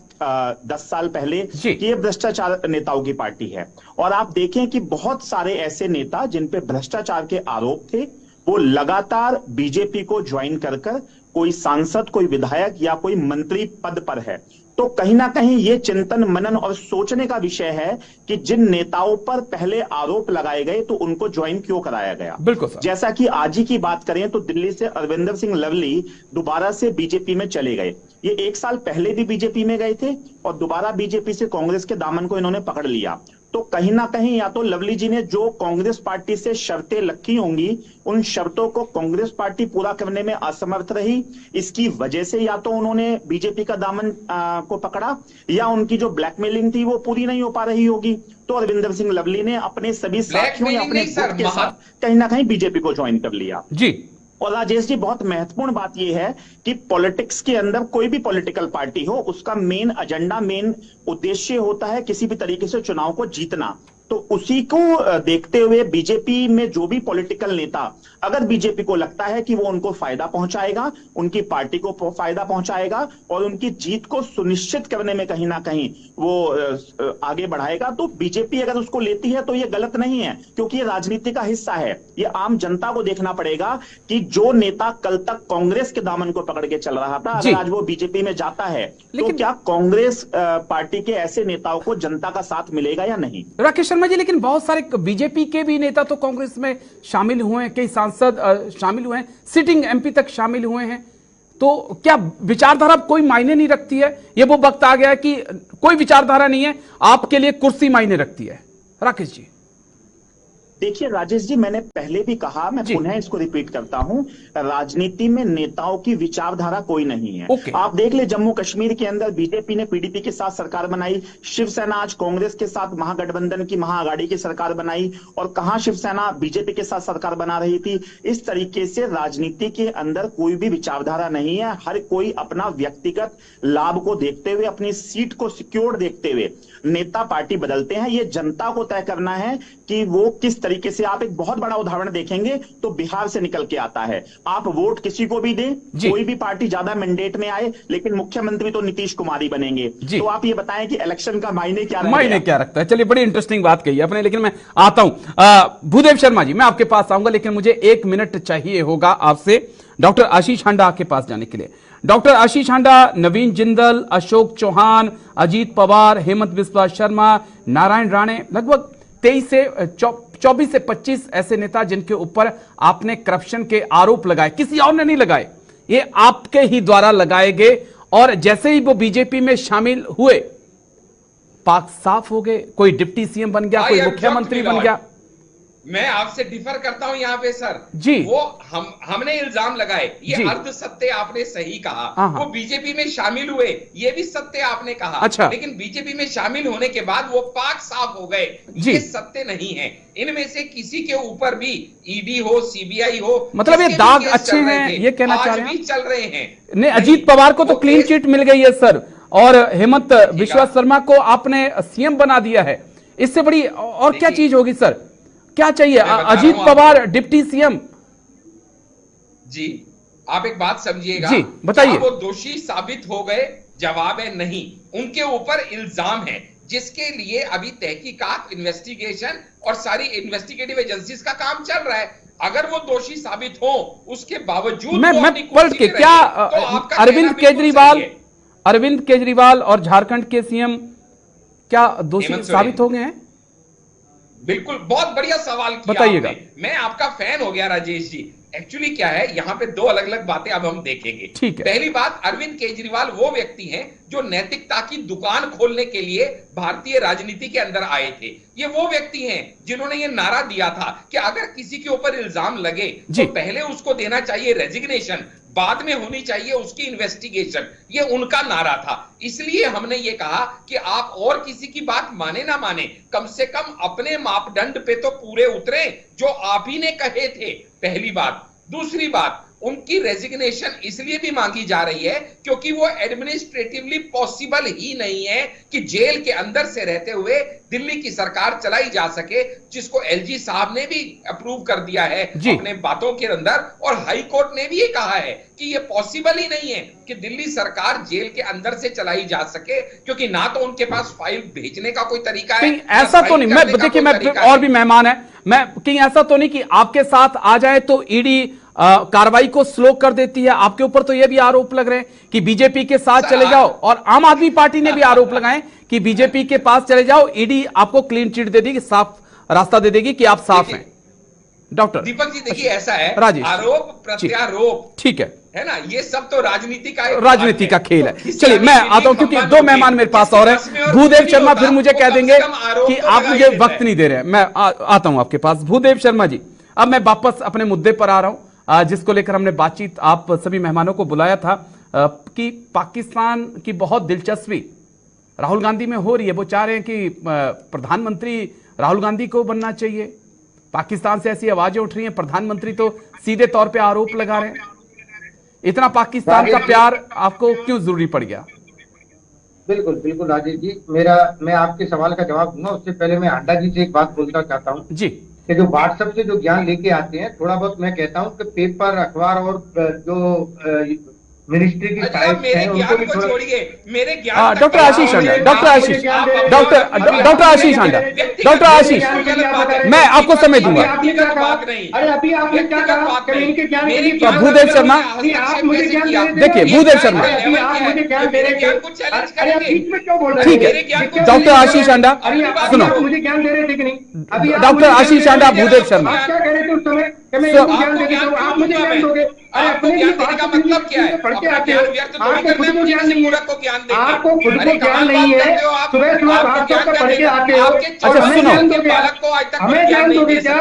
Speaker 10: 10 साल पहले कि ये भ्रष्टाचार नेताओं की पार्टी है, और आप देखें कि बहुत सारे ऐसे नेता जिन पे भ्रष्टाचार के आरोप थे वो लगातार बीजेपी को ज्वाइन कर कोई सांसद, कोई विधायक या कोई मंत्री पद पर है। तो कहीं ना कहीं ये चिंतन मनन और सोचने का विषय है कि जिन नेताओं पर पहले आरोप लगाए गए तो उनको ज्वाइन क्यों कराया गया।
Speaker 1: बिल्कुल सर।
Speaker 10: जैसा कि आज ही की बात करें तो दिल्ली से अरविंदर सिंह लवली दोबारा से बीजेपी में चले गए। ये 1 साल पहले भी बीजेपी में गए थे और दोबारा बीजेपी से कांग्रेस के दामन को इन्होंने पकड़ लिया। तो कहीं ना कहीं या तो लवली जी ने जो कांग्रेस पार्टी से शर्तें रखी होंगी उन शर्तों को कांग्रेस पार्टी पूरा करने में असमर्थ रही, इसकी वजह से या तो उन्होंने बीजेपी का दामन को पकड़ा या उनकी जो ब्लैकमेलिंग थी वो पूरी नहीं हो पा रही होगी। तो अरविंदर सिंह लवली ने अपने सभी साथियों या अपने गुट के साथ कहीं ना कहीं बीजेपी को ज्वाइन कर लिया
Speaker 1: जी।
Speaker 10: और राजेश जी, बहुत महत्वपूर्ण बात यह है कि पॉलिटिक्स के अंदर कोई भी पॉलिटिकल पार्टी हो उसका मेन एजेंडा, मेन उद्देश्य होता है किसी भी तरीके से चुनाव को जीतना। तो उसी को देखते हुए बीजेपी में जो भी पॉलिटिकल नेता अगर बीजेपी को लगता है कि वो उनको फायदा पहुंचाएगा, उनकी पार्टी को फायदा पहुंचाएगा और उनकी जीत को सुनिश्चित करने में कहीं ना कहीं वो आगे बढ़ाएगा, तो बीजेपी अगर उसको लेती है तो ये गलत नहीं है, क्योंकि ये राजनीति का हिस्सा है। ये आम जनता को देखना पड़ेगा कि जो नेता कल तक कांग्रेस के दामन को पकड़ के चल रहा था, अगर आज वो बीजेपी में जाता है तो क्या कांग्रेस पार्टी के ऐसे नेताओं को जनता का साथ मिलेगा या नहीं?
Speaker 1: राकेश शर्मा जी, लेकिन बहुत सारे बीजेपी के भी नेता तो कांग्रेस में शामिल हुए हैं, कई सांसद शामिल हुए हैं, सिटिंग एमपी तक शामिल हुए हैं। तो क्या विचारधारा कोई मायने नहीं रखती है? ये वो वक्त आ गया कि कोई विचारधारा नहीं है, आपके लिए कुर्सी मायने रखती है। राकेश जी
Speaker 10: देखिए राजेश जी, मैंने पहले भी कहा, मैं पुनः इसको रिपीट करता हूं, राजनीति में नेताओं की विचारधारा कोई नहीं है। आप देख ले जम्मू कश्मीर के अंदर बीजेपी ने पीडीपी के साथ सरकार बनाई, शिवसेना आज कांग्रेस के साथ महागठबंधन की महाआघाड़ी की सरकार बनाई, और कहां शिवसेना बीजेपी के साथ सरकार बना रही थी। इस तरीके से राजनीति के अंदर कोई भी विचारधारा नहीं है। हर कोई अपना व्यक्तिगत लाभ को देखते हुए, अपनी सीट को सिक्योर देखते हुए नेता पार्टी बदलते हैं। ये जनता को तय करना है कि वो किस तरीके से। आप एक बहुत बड़ा उदाहरण देखेंगे तो बिहार से निकल के आता है। आप वोट किसी को भी दें, कोई भी पार्टी ज्यादा मैंडेट में आए, लेकिन मुख्यमंत्री तो नीतीश कुमार ही बनेंगे। तो आप ये बताएं कि इलेक्शन का मायने क्या
Speaker 1: रखता है? चलिए, बड़ी इंटरेस्टिंग बात कही आपने, लेकिन मैं आता हूं भूदेव शर्मा जी, मैं आपके पास आऊंगा, लेकिन मुझे 1 मिनट चाहिए होगा आपसे डॉक्टर आशीष हांडा के पास जाने के लिए। डॉक्टर आशीष हांडा, नवीन जिंदल, अशोक चौहान, अजीत पवार, हेमंत बिस्वा शर्मा, नारायण राणे, लगभग 24 से 25 ऐसे नेता जिनके ऊपर आपने करप्शन के आरोप लगाए, किसी और ने नहीं लगाए, ये आपके ही द्वारा लगाए गए, और जैसे ही वो बीजेपी में शामिल हुए पाक साफ हो गए। कोई डिप्टी सीएम बन गया, कोई मुख्यमंत्री बन गया।
Speaker 9: मैं आपसे डिफर करता हूं यहां पे सर
Speaker 1: जी।
Speaker 9: वो हमने इल्जाम लगाए, ये अर्ध सत्य आपने सही कहा। वो बीजेपी में शामिल हुए, ये भी सत्य आपने कहा।
Speaker 1: अच्छा।
Speaker 9: लेकिन बीजेपी में शामिल होने के बाद वो पाक साफ हो गए, ये सत्य नहीं है। इनमें से किसी के ऊपर भी ईडी हो, सीबीआई हो,
Speaker 1: मतलब ये दाग अच्छे हैं, ये कहना चाह रहे हैं?
Speaker 9: चल रहे हैं।
Speaker 1: नहीं, अजीत पवार को तो क्लीन चिट मिल गई है सर, और हेमंत बिस्वा शर्मा को आपने सीएम बना दिया है। इससे बड़ी और क्या चीज होगी सर? क्या चाहिए? Ajit Pawar deputy CM.
Speaker 9: जी, आप एक बात समझिएगा।
Speaker 1: जी बताइए।
Speaker 9: वो दोषी साबित हो गए? जवाब है नहीं। उनके ऊपर इल्जाम है, जिसके लिए अभी तहकीकात, इन्वेस्टिगेशन और सारी इन्वेस्टिगेटिव एजेंसीज का काम चल रहा है। अगर वो दोषी साबित हो, उसके बावजूद
Speaker 1: मैं पलट के क्या अरविंद केजरीवाल और झारखंड के सीएम क्या दोषी साबित हो गए हैं?
Speaker 9: बिल्कुल, बहुत बढ़िया सवाल किया
Speaker 1: बताइएगा।
Speaker 9: मैं आपका फैन हो गया राजेश जी। एक्चुअली क्या है, यहाँ पे दो अलग अलग बातें अब हम देखेंगे।
Speaker 1: ठीक है।
Speaker 9: पहली बात, अरविंद केजरीवाल वो व्यक्ति हैं जो नैतिकता की दुकान खोलने के लिए भारतीय राजनीति के अंदर आए थे। ये वो व्यक्ति हैं जिन्होंने ये नारा दिया था कि अगर किसी के ऊपर इल्जाम लगे तो पहले उसको देना चाहिए रेजिग्नेशन, बाद में होनी चाहिए उसकी इन्वेस्टिगेशन। ये उनका नारा था। इसलिए हमने ये कहा कि आप और किसी की बात माने ना माने, कम से कम अपने मापदंड पे तो पूरे उतरे जो आप ही ने कहे थे। पहली बात। दूसरी बात, उनकी रेजिग्नेशन इसलिए भी मांगी जा रही है क्योंकि वो एडमिनिस्ट्रेटिवली पॉसिबल ही नहीं है कि जेल के अंदर से रहते हुए दिल्ली की सरकार चलाई जा सके, जिसको एलजी साहब ने भी अप्रूव कर दिया है अपने बातों के अंदर, और हाई कोर्ट ने भी ये कहा है कि ये पॉसिबल ही नहीं है कि दिल्ली सरकार जेल के अंदर से चलाई जा सके, क्योंकि ना तो उनके पास फाइल भेजने का कोई तरीका है,
Speaker 1: ऐसा तो नहीं। मैं देखिए, मैं और भी मेहमान है, मैं कहीं ऐसा तो नहीं कि आपके साथ आ जाए तो ईडी कार्रवाई को स्लो कर देती है। आपके ऊपर तो यह भी आरोप लग रहे हैं कि बीजेपी के साथ चले जाओ, और आम आदमी पार्टी ने भी आरोप लगाए कि बीजेपी के पास चले जाओ, ईडी आपको क्लीन चिट दे देगी, साफ रास्ता दे देगी कि आप साफ हैं। डॉक्टर
Speaker 9: दीपक जी देखिए, ऐसा है,
Speaker 1: राजेश,
Speaker 9: आरोप प्रत्यारोप,
Speaker 1: ठीक है
Speaker 9: ना, ये सब तो राजनीति
Speaker 1: का खेल है। चलिए मैं आता हूं क्योंकि दो मेहमान मेरे पास और हैं। भूदेव शर्मा फिर मुझे कह देंगे कि आप मुझे वक्त नहीं दे रहे हैं। मैं आता हूं आपके पास। भूदेव शर्मा जी, अब मैं वापस अपने मुद्दे पर आ रहा हूं जिसको लेकर हमने बातचीत आप सभी मेहमानों को बुलाया था कि पाकिस्तान की बहुत दिलचस्पी राहुल गांधी में हो रही है। वो चाह रहे हैं कि प्रधानमंत्री राहुल गांधी को बनना चाहिए। पाकिस्तान से ऐसी आवाजें उठ रही हैं, प्रधानमंत्री तो सीधे तौर पे आरोप लगा रहे हैं। इतना पाकिस्तान का प्यार आपको क्यों जरूरी पड़ गया?
Speaker 8: बिल्कुल बिल्कुल राजेश जी, मैं आपके सवाल का जवाब दूंगा। उससे पहले मैं हांडा जी से एक बात बोलना चाहता हूँ
Speaker 1: जी,
Speaker 8: कि जो व्हाट्सएप से जो ज्ञान लेके आते हैं, थोड़ा बहुत मैं कहता हूँ कि पेपर, अखबार और जो मिनिस्ट्री की साइट है उनको भी छोड़िए।
Speaker 9: मेरे ज्ञान
Speaker 1: डॉक्टर आशीष हांडा, डॉक्टर आशीष हांडा, मैं आपको समय दूंगा।
Speaker 8: अरे अभी आपने क्या कहा कि इनके ज्ञान के लिए
Speaker 1: भूदेव शर्मा,
Speaker 8: आप मुझे ज्ञान दे रहे थे।
Speaker 1: देखिए भूदेव शर्मा,
Speaker 8: आप मुझे ज्ञान दे रहे थे। अरे बीच में क्यों बोल रहे
Speaker 1: ठीक है। डॉक्टर आशीष हांडा, सुनो,
Speaker 8: मुझे ज्ञान दे रहे थे कि नहीं? अभी
Speaker 1: डॉक्टर आशीष हांडा, भूदेव शर्मा,
Speaker 8: आप क्या कह रहे थे उस समय कि मैं इनको ज्ञान दे देता हूं, आप मुझे ज्ञान दोगे? अरे अपने लिए बात का मतलब क्या है? पढ़ के आते हो, आपको खुद को ज्ञान नहीं है, आपको खुद को ज्ञान नहीं है। सुबह सुबह व्हाट्सएप का पढ़ के आते हो और हमें ज्ञान दोगे? हमें ज्ञान दोगे क्या?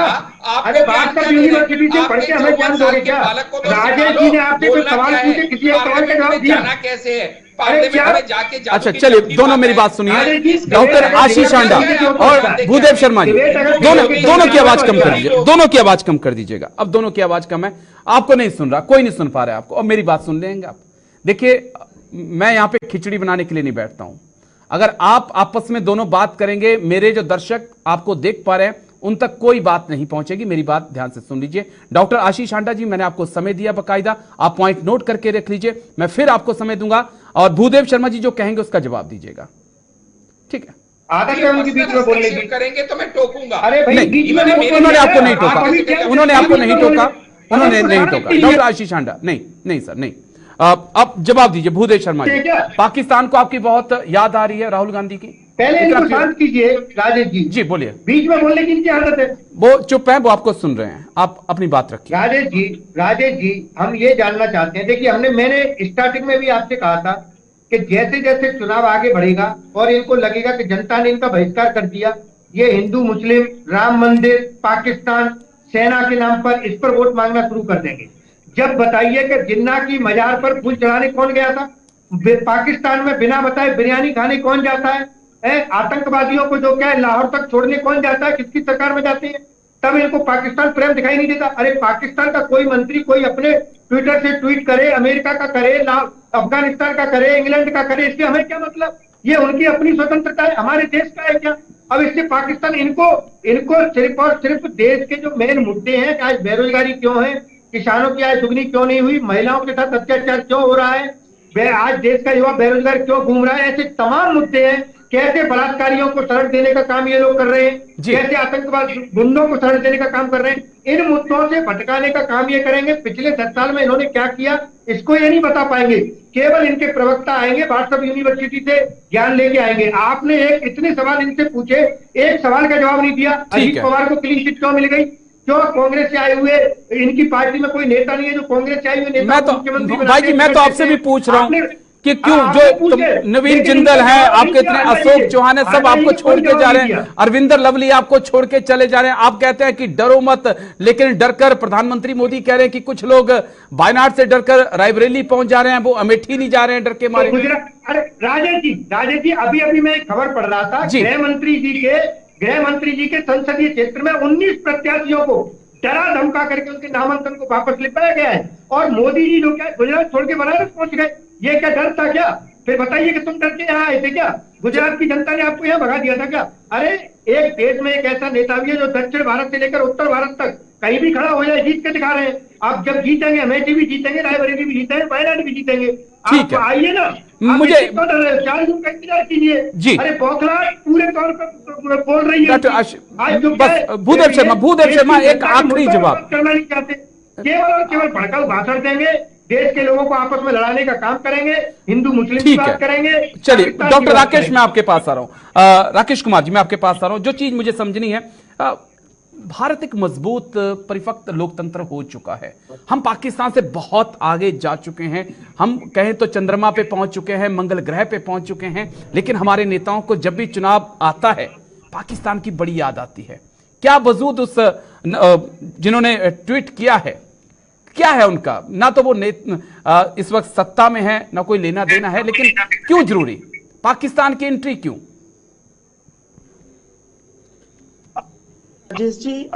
Speaker 8: अरे व्हाट्सएप यूनिवर्सिटी से पढ़ के हमें ज्ञान दोगे क्या? राजेश जी ने आपसे कोई सवाल पूछे, किसी एक सवाल का जवाब दिया
Speaker 9: कैसे है? जाके
Speaker 1: अच्छा चलिए, दोनों मेरी बात सुनिए। डॉक्टर आशीष हांडा और भूदेव शर्मा जी, दोनों की आवाज कम कर दीजिए, दोनों की आवाज कम कर दीजिएगा। अब दोनों की आवाज कम है, आपको नहीं सुन रहा, कोई नहीं सुन पा रहा है आपको। अब मेरी बात सुन लेंगे आप। देखिए, मैं यहां पे खिचड़ी बनाने के लिए नहीं बैठता हूं। अगर आप आपस में दोनों बात करेंगे, मेरे जो दर्शक आपको देख पा रहे हैं उन तक कोई बात नहीं पहुंचेगी। मेरी बात ध्यान से सुन लीजिए। डॉक्टर आशीष हांडा जी, मैंने आपको समय दिया बकायदा, आप पॉइंट नोट करके रख लीजिए। मैं फिर आपको समय दूंगा और भूदेव शर्मा जी जो कहेंगे उसका जवाब दीजिएगा, ठीक है?
Speaker 8: आदत है उनके बीच में बोलने की।
Speaker 9: करेंगे तो मैं टोकूंगा।
Speaker 8: अरे भाई, बीच में
Speaker 1: उन्होंने आपको नहीं टोका, उन्होंने आपको नहीं टोका, उन्होंने नहीं टोका। डॉक्टर आशीष हांडा, नहीं सर, नहीं। अब जवाब दीजिए भूदेव शर्मा जी। पाकिस्तान को आपकी बहुत याद आ रही है राहुल गांधी की?
Speaker 8: पहले इनको शांत कीजिए राजेश जी।
Speaker 1: जी बोलिए।
Speaker 8: बीच में बोलने की इनकी आदत है।
Speaker 1: वो चुप है, वो आपको सुन रहे हैं, आप अपनी बात रखिए।
Speaker 8: राजेश जी, हम ये जानना चाहते हैं, देखिए मैंने स्टार्टिंग में भी आपसे कहा था कि जैसे जैसे चुनाव आगे बढ़ेगा और इनको लगेगा कि जनता ने इनका बहिष्कार कर दिया, ये हिंदू मुस्लिम, राम मंदिर, पाकिस्तान, सेना के नाम पर इस पर वोट मांगना शुरू कर देंगे। जब बताइए कि जिन्ना की मजार पर फूल चढ़ाने कौन गया था? पाकिस्तान में बिना बताए बिरयानी खाने कौन जाता है? आतंकवादियों को जो क्या है लाहौर तक छोड़ने कौन जाता है? किसकी सरकार में जाते हैं? तब इनको पाकिस्तान प्रेम दिखाई नहीं देता। अरे पाकिस्तान का कोई मंत्री कोई अपने ट्विटर से ट्वीट करे, अमेरिका का करे, अफगानिस्तान का करे, इंग्लैंड का करे, इससे हमें क्या मतलब? ये उनकी अपनी स्वतंत्रता है, हमारे देश का है क्या? अब इससे पाकिस्तान इनको सिर्फ और सिर्फ देश के जो मेन मुद्दे हैं, आज बेरोजगारी क्यों है, किसानों की आय दुगनी क्यों नहीं हुई, महिलाओं के साथ अत्याचार क्यों हो रहा है, आज देश का युवा बेरोजगार क्यों घूम रहा है, ऐसे तमाम मुद्दे हैं। कैसे बलात्कारियों को शरण देने का काम ये लोग कर रहे हैं, कैसे आतंकवाद गुंडों को शरण देने का काम कर रहे हैं, इन मुद्दों से भटकाने का काम ये करेंगे। पिछले 10 साल में इन्होंने क्या किया इसको ये नहीं बता पाएंगे। केवल इनके प्रवक्ता आएंगे, व्हाट्सएप यूनिवर्सिटी से ज्ञान लेके आएंगे। आपने इतने सवाल इनसे पूछे, एक सवाल का जवाब नहीं दिया। अजीत पवार को क्लीन चिट क्यों मिल गई? क्यों कांग्रेस से आए हुए इनकी पार्टी में कोई नेता नहीं है जो कांग्रेस से आए हुए नेता मुख्यमंत्री
Speaker 1: भाई जी मैं तो आपसे भी पूछ रहा हूँ कि क्यों जो नवीन जिंदल है, आपके इतने अशोक चौहान है, सब आपको छोड़ के जा रहे हैं, अरविंदर लवली आपको छोड़ के चले जा रहे हैं। आप कहते हैं कि डरो मत, लेकिन डरकर प्रधानमंत्री मोदी कह रहे हैं कि कुछ लोग वायनाड से डरकर रायबरेली पहुंच जा रहे हैं, वो अमेठी नहीं जा रहे हैं डर के मारे।
Speaker 8: अरे राजेश जी अभी मैं खबर पढ़ रहा था, गृह मंत्री जी के संसदीय क्षेत्र में 19 प्रत्याशियों को डरा धमका करके उनके नामांकन को वापस लिपाया गया है, और मोदी जी जो क्या गुजरात छोड़ के बनारस पहुंच गए। ये क्या डर था क्या? फिर बताइए कि तुम डर के यहाँ आए थे क्या? गुजरात की जनता ने आपको यहाँ भगा दिया था क्या? अरे एक देश में एक ऐसा नेता भी है जो दक्षिण भारत से लेकर उत्तर भारत तक कहीं भी खड़ा हो जाए जीत के दिखा रहे हैं। आप जब जीतेंगे अमेठी भी जीतेंगे, रायबरेली भी जीतेंगे, वायनाड भी जीतेंगे। आप आइए ना,
Speaker 1: मुझे
Speaker 8: 4 जून का इंतजार कीजिए जी। अरे बौखलाहट पूरे तौर पर बोल रही है।
Speaker 1: भूदेव शर्मा एक आखिरी जवाब
Speaker 8: करना नहीं चाहते, केवल और केवल भड़काऊ भाषण देंगे, देश के लोगों को आपस में लड़ाने का काम करेंगे, हिंदू मुस्लिम की बात करेंगे।
Speaker 1: चलिए डॉक्टर राकेश मैं आपके पास आ रहा हूं, राकेश कुमार जी मैं आपके पास आ रहा हूं। जो चीज मुझे समझनी है, भारत एक मजबूत परिपक्व लोकतंत्र हो चुका है, हम पाकिस्तान से बहुत आगे जा चुके हैं, हम कहें तो चंद्रमा पे पहुंच चुके हैं, मंगल ग्रह पे पहुंच चुके हैं, लेकिन हमारे नेताओं को जब भी चुनाव आता है पाकिस्तान की बड़ी याद आती है। क्या वजूद उस जिन्होंने ट्वीट किया है, क्या है उनका? ना तो वो इस वक्त सत्ता में है, ना कोई लेना देना है, लेकिन क्यों जरूरी पाकिस्तान की एंट्री क्यों?
Speaker 10: राजेश जी,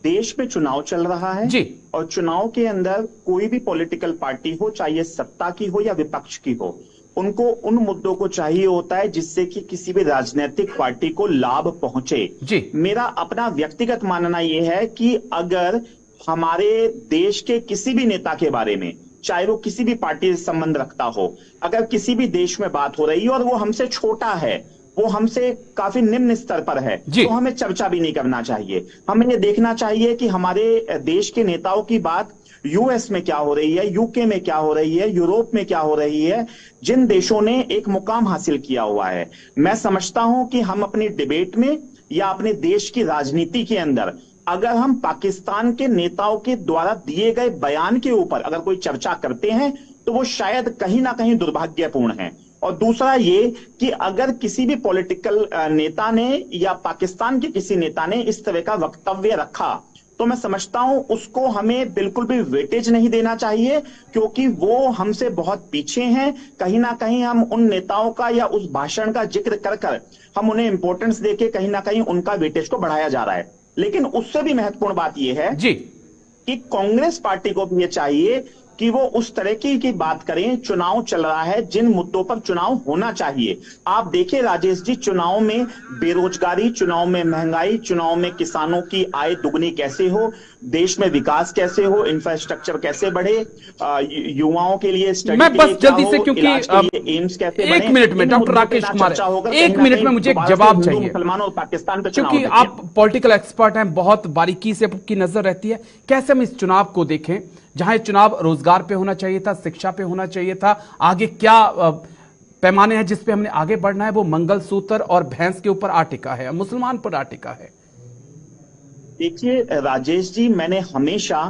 Speaker 10: देश में चुनाव चल रहा है जी, और चुनाव के अंदर कोई भी पॉलिटिकल पार्टी हो, चाहे सत्ता की हो या विपक्ष की हो, उनको उन मुद्दों को चाहिए होता है जिससे कि किसी भी राजनीतिक पार्टी को लाभ पहुंचे जी। मेरा अपना व्यक्तिगत मानना यह है कि अगर हमारे देश के किसी भी नेता के बारे में, चाहे वो किसी भी पार्टी से संबंध रखता हो, अगर किसी भी देश में बात हो रही है और वो हमसे छोटा है, वो हमसे काफी निम्न स्तर पर है, तो हमें चर्चा भी नहीं करना चाहिए। हमें ये देखना चाहिए कि हमारे देश के नेताओं की बात यूएस में क्या हो रही है, यूके में क्या हो रही है, यूरोप में क्या हो रही है, जिन देशों ने एक मुकाम हासिल किया हुआ है। मैं समझता हूं कि हम अपनी डिबेट में या अपने देश की राजनीति के अंदर अगर हम पाकिस्तान के नेताओं के द्वारा दिए गए बयान के ऊपर अगर कोई चर्चा करते हैं तो वो शायद कहीं ना कहीं दुर्भाग्यपूर्ण है। और दूसरा ये कि अगर किसी भी पॉलिटिकल नेता ने या पाकिस्तान के किसी नेता ने इस तरह का वक्तव्य रखा तो मैं समझता हूं उसको हमें बिल्कुल भी वेटेज नहीं देना चाहिए, क्योंकि वो हमसे बहुत पीछे हैं। कहीं ना कहीं हम उन नेताओं का या उस भाषण का जिक्र कर कर हम उन्हें इंपॉर्टेंस देके कहीं ना कहीं उनका वेटेज को बढ़ाया जा रहा है। लेकिन उससे भी महत्वपूर्ण बात यह है जी कि कांग्रेस पार्टी को भी ये चाहिए कि वो उस तरह की बात करें। चुनाव चल रहा है, जिन मुद्दों पर चुनाव होना चाहिए। आप देखिए राजेश जी, चुनाव में बेरोजगारी, चुनाव में महंगाई, चुनाव में किसानों की आय दुगनी कैसे हो, देश में विकास कैसे हो, इंफ्रास्ट्रक्चर कैसे बढ़े, युवाओं के लिए स्टडी
Speaker 1: मैं बस जल्दी से, क्योंकि
Speaker 10: एम्स कैसे
Speaker 1: एक मिनट में डॉक्टर राकेश कुमार, एक मिनट में मुझे एक जवाब चाहिए,
Speaker 10: मुसलमान और पाकिस्तान पे,
Speaker 1: क्योंकि आप पॉलिटिकल एक्सपर्ट हैं, बहुत बारीकी से आपकी नजर रहती है। कैसे हम इस चुनाव को देखें, जहां चुनाव रोजगार पे होना चाहिए था, शिक्षा पे होना चाहिए था, आगे क्या पैमाने हैं जिस पे हमने आगे बढ़ना है? वो मंगलसूत्र और भैंस के ऊपर आ टिका है, मुसलमान पर आ टिका है।
Speaker 10: देखिए राजेश जी, मैंने हमेशा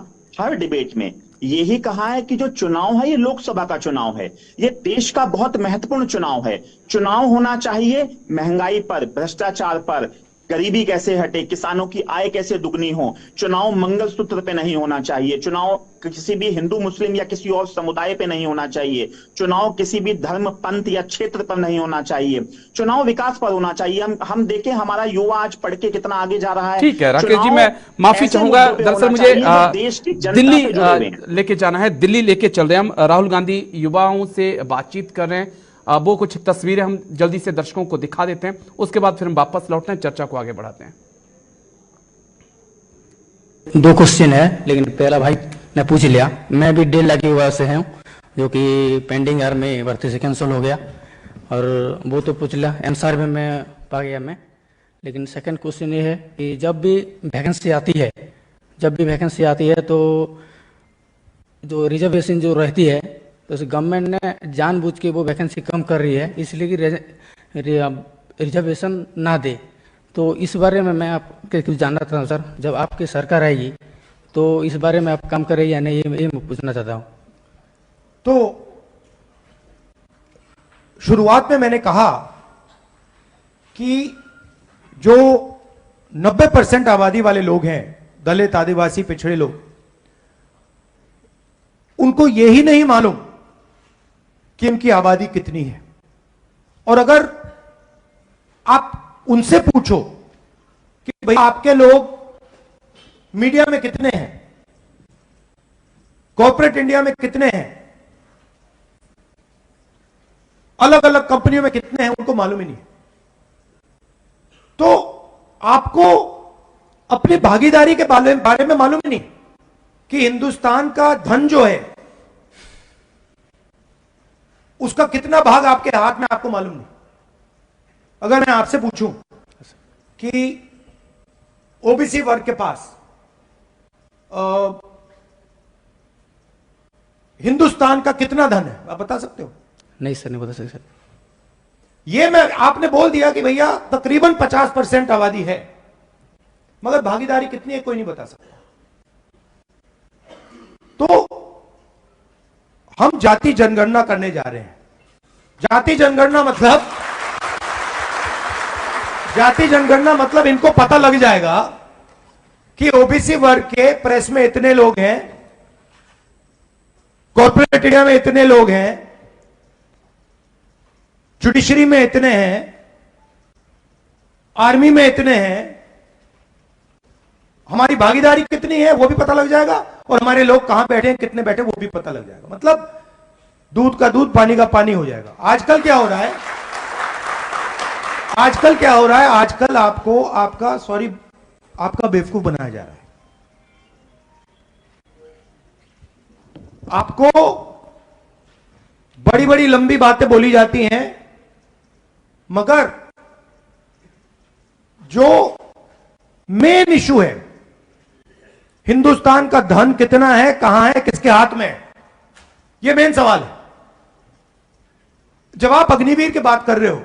Speaker 10: हर डिबेट में यही कहा है कि जो चुनाव है ये लोकसभा का चुनाव है, ये देश का बहुत महत्वपूर्ण चुनाव है। चुनाव होना चाहिए महंगाई पर, भ्रष्टाचार पर, गरीबी कैसे हटे, किसानों की आय कैसे दुगनी हो। चुनाव मंगलसूत्र पे नहीं होना चाहिए, चुनाव किसी भी हिंदू मुस्लिम या किसी और समुदाय पे नहीं होना चाहिए, चुनाव किसी भी धर्म पंथ या क्षेत्र पर नहीं होना चाहिए, चुनाव विकास पर होना चाहिए। हम देखें हमारा युवा आज पढ़ के कितना आगे जा रहा है।
Speaker 1: ठीक है राकेश जी, मैं माफी चाहूंगा, दरअसल मुझे दिल्ली लेके जाना है, दिल्ली लेके चल रहे हैं हम। राहुल गांधी युवाओं से बातचीत कर रहे हैं, वो कुछ तस्वीरें हम जल्दी से दर्शकों को दिखा देते हैं, उसके बाद फिर हम वापस लौटते हैं, चर्चा को आगे बढ़ाते हैं।
Speaker 11: 2 क्वेश्चन है, लेकिन पहला भाई ने पूछ लिया। मैं भी डेल लगी हुआ से हूँ, जो कि पेंडिंग यार में भर्ती से कैंसिल हो गया, और वो तो पूछ लिया, एमसार में मैं पा गया मैं। लेकिन सेकंड क्वेश्चन ये है कि जब भी वैकेंसी आती है तो जो रिजर्वेशन जो रहती है, तो गवर्नमेंट ने जानबूझ के वो वैकेंसी कम कर रही है, इसलिए कि रिजर्वेशन ना दे। तो इस बारे में मैं आपके कुछ जानना चाहता हूँ सर, जब आपकी सरकार आएगी तो इस बारे में आप काम करें या नहीं, ये मैं पूछना चाहता हूँ।
Speaker 12: तो शुरुआत में मैंने कहा कि जो 90% आबादी वाले लोग हैं, दलित, आदिवासी, पिछड़े लोग, उनको यही नहीं मालूम कि इनकी आबादी कितनी है। और अगर आप उनसे पूछो कि भाई आपके लोग मीडिया में कितने हैं, कॉर्पोरेट इंडिया में कितने हैं, अलग अलग कंपनियों में कितने हैं, उनको मालूम ही नहीं। तो आपको अपनी भागीदारी के बारे में मालूम ही नहीं कि हिंदुस्तान का धन जो है उसका कितना भाग आपके हाथ में, आपको मालूम नहीं। अगर मैं आपसे पूछूं कि ओबीसी वर्ग के पास हिंदुस्तान का कितना धन है, आप बता सकते हो?
Speaker 11: नहीं सर, नहीं बता सकते सर।
Speaker 12: ये मैं आपने बोल दिया कि भैया तकरीबन 50% आबादी है, मगर भागीदारी कितनी है कोई नहीं बता सकता। तो हम जाति जनगणना करने जा रहे हैं। जाति जनगणना मतलब इनको पता लग जाएगा कि ओबीसी वर्ग के प्रेस में इतने लोग हैं, कॉर्पोरेट इंडिया में इतने लोग हैं, जुडिशरी में इतने हैं, आर्मी में इतने हैं, हमारी भागीदारी कितनी है वो भी पता लग जाएगा, और हमारे लोग कहां बैठे हैं, कितने बैठे, वो भी पता लग जाएगा। मतलब दूध का दूध, पानी का पानी हो जाएगा। आजकल क्या हो रहा है, आजकल आपको आपका बेवकूफ बनाया जा रहा है। आपको बड़ी बड़ी लंबी बातें बोली जाती हैं, मगर जो मेन इशू है, हिंदुस्तान का धन कितना है, कहां है, किसके हाथ में है, यह मेन सवाल है। जब आप अग्निवीर की बात कर रहे हो,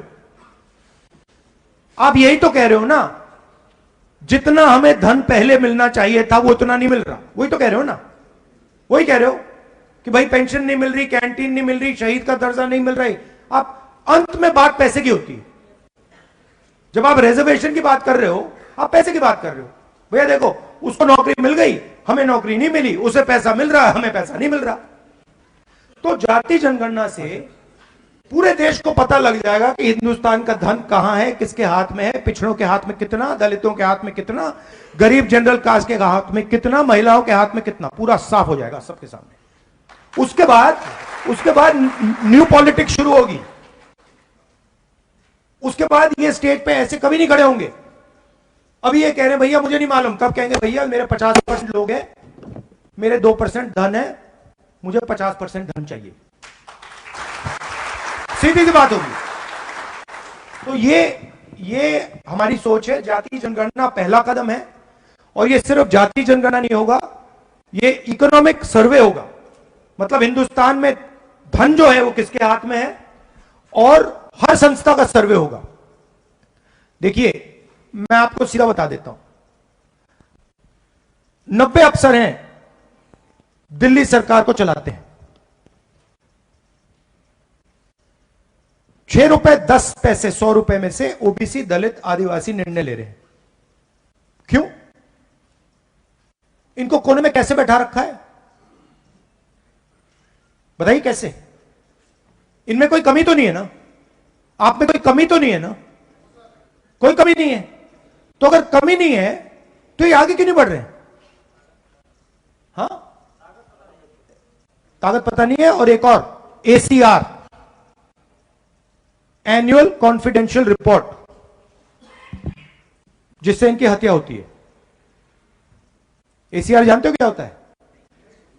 Speaker 12: आप यही तो कह रहे हो ना, जितना हमें धन पहले मिलना चाहिए था वो उतना नहीं मिल रहा। वही तो कह रहे हो ना, वही कह रहे हो कि भाई पेंशन नहीं मिल रही, कैंटीन नहीं मिल रही, शहीद का दर्जा नहीं मिल रही। आप अंत में बात पैसे की होती है। जब आप रिजर्वेशन की बात कर रहे हो, आप पैसे की बात कर रहे हो। भैया देखो, उसको नौकरी मिल गई, हमें नौकरी नहीं मिली, उसे पैसा मिल रहा है, हमें पैसा नहीं मिल रहा। तो जाति जनगणना से पूरे देश को पता लग जाएगा कि हिंदुस्तान का धन कहां है, किसके हाथ में है, पिछड़ों के हाथ में कितना, दलितों के हाथ में कितना, गरीब जनरल कास्ट के हाथ में कितना, महिलाओं के हाथ में कितना, पूरा साफ हो जाएगा सबके सामने। उसके बाद न्यू पॉलिटिक्स शुरू होगी। उसके बाद ये स्टेज पे ऐसे कभी नहीं खड़े होंगे। अभी ये कह रहे हैं भैया मुझे नहीं मालूम, कब कहेंगे भैया मेरे 50% लोग हैं, मेरे 2% धन है, मुझे 50% धन चाहिए। सीधी सी बात होगी। तो ये हमारी सोच है। जाति जनगणना पहला कदम है, और ये सिर्फ जाति जनगणना नहीं होगा, ये इकोनॉमिक सर्वे होगा। मतलब हिंदुस्तान में धन जो है वो किसके हाथ में है, और हर संस्था का सर्वे होगा। देखिए मैं आपको सीधा बता देता हूं, 90 अफसर हैं दिल्ली सरकार को चलाते हैं। 6 रुपए 10 पैसे 100 रुपए में से ओबीसी, दलित, आदिवासी निर्णय ले रहे हैं। क्यों? इनको कोने में कैसे बैठा रखा है, बताइए कैसे? इनमें कोई कमी तो नहीं है ना, आप में कोई कमी तो नहीं है ना? कोई कमी नहीं है। तो अगर कमी नहीं है तो ये आगे क्यों नहीं बढ़ रहे हैं? हाँ, ताकत पता नहीं है। और एक और, ACR, एनुअल कॉन्फिडेंशियल रिपोर्ट, जिससे इनकी हत्या होती है। ACR जानते हो क्या होता है?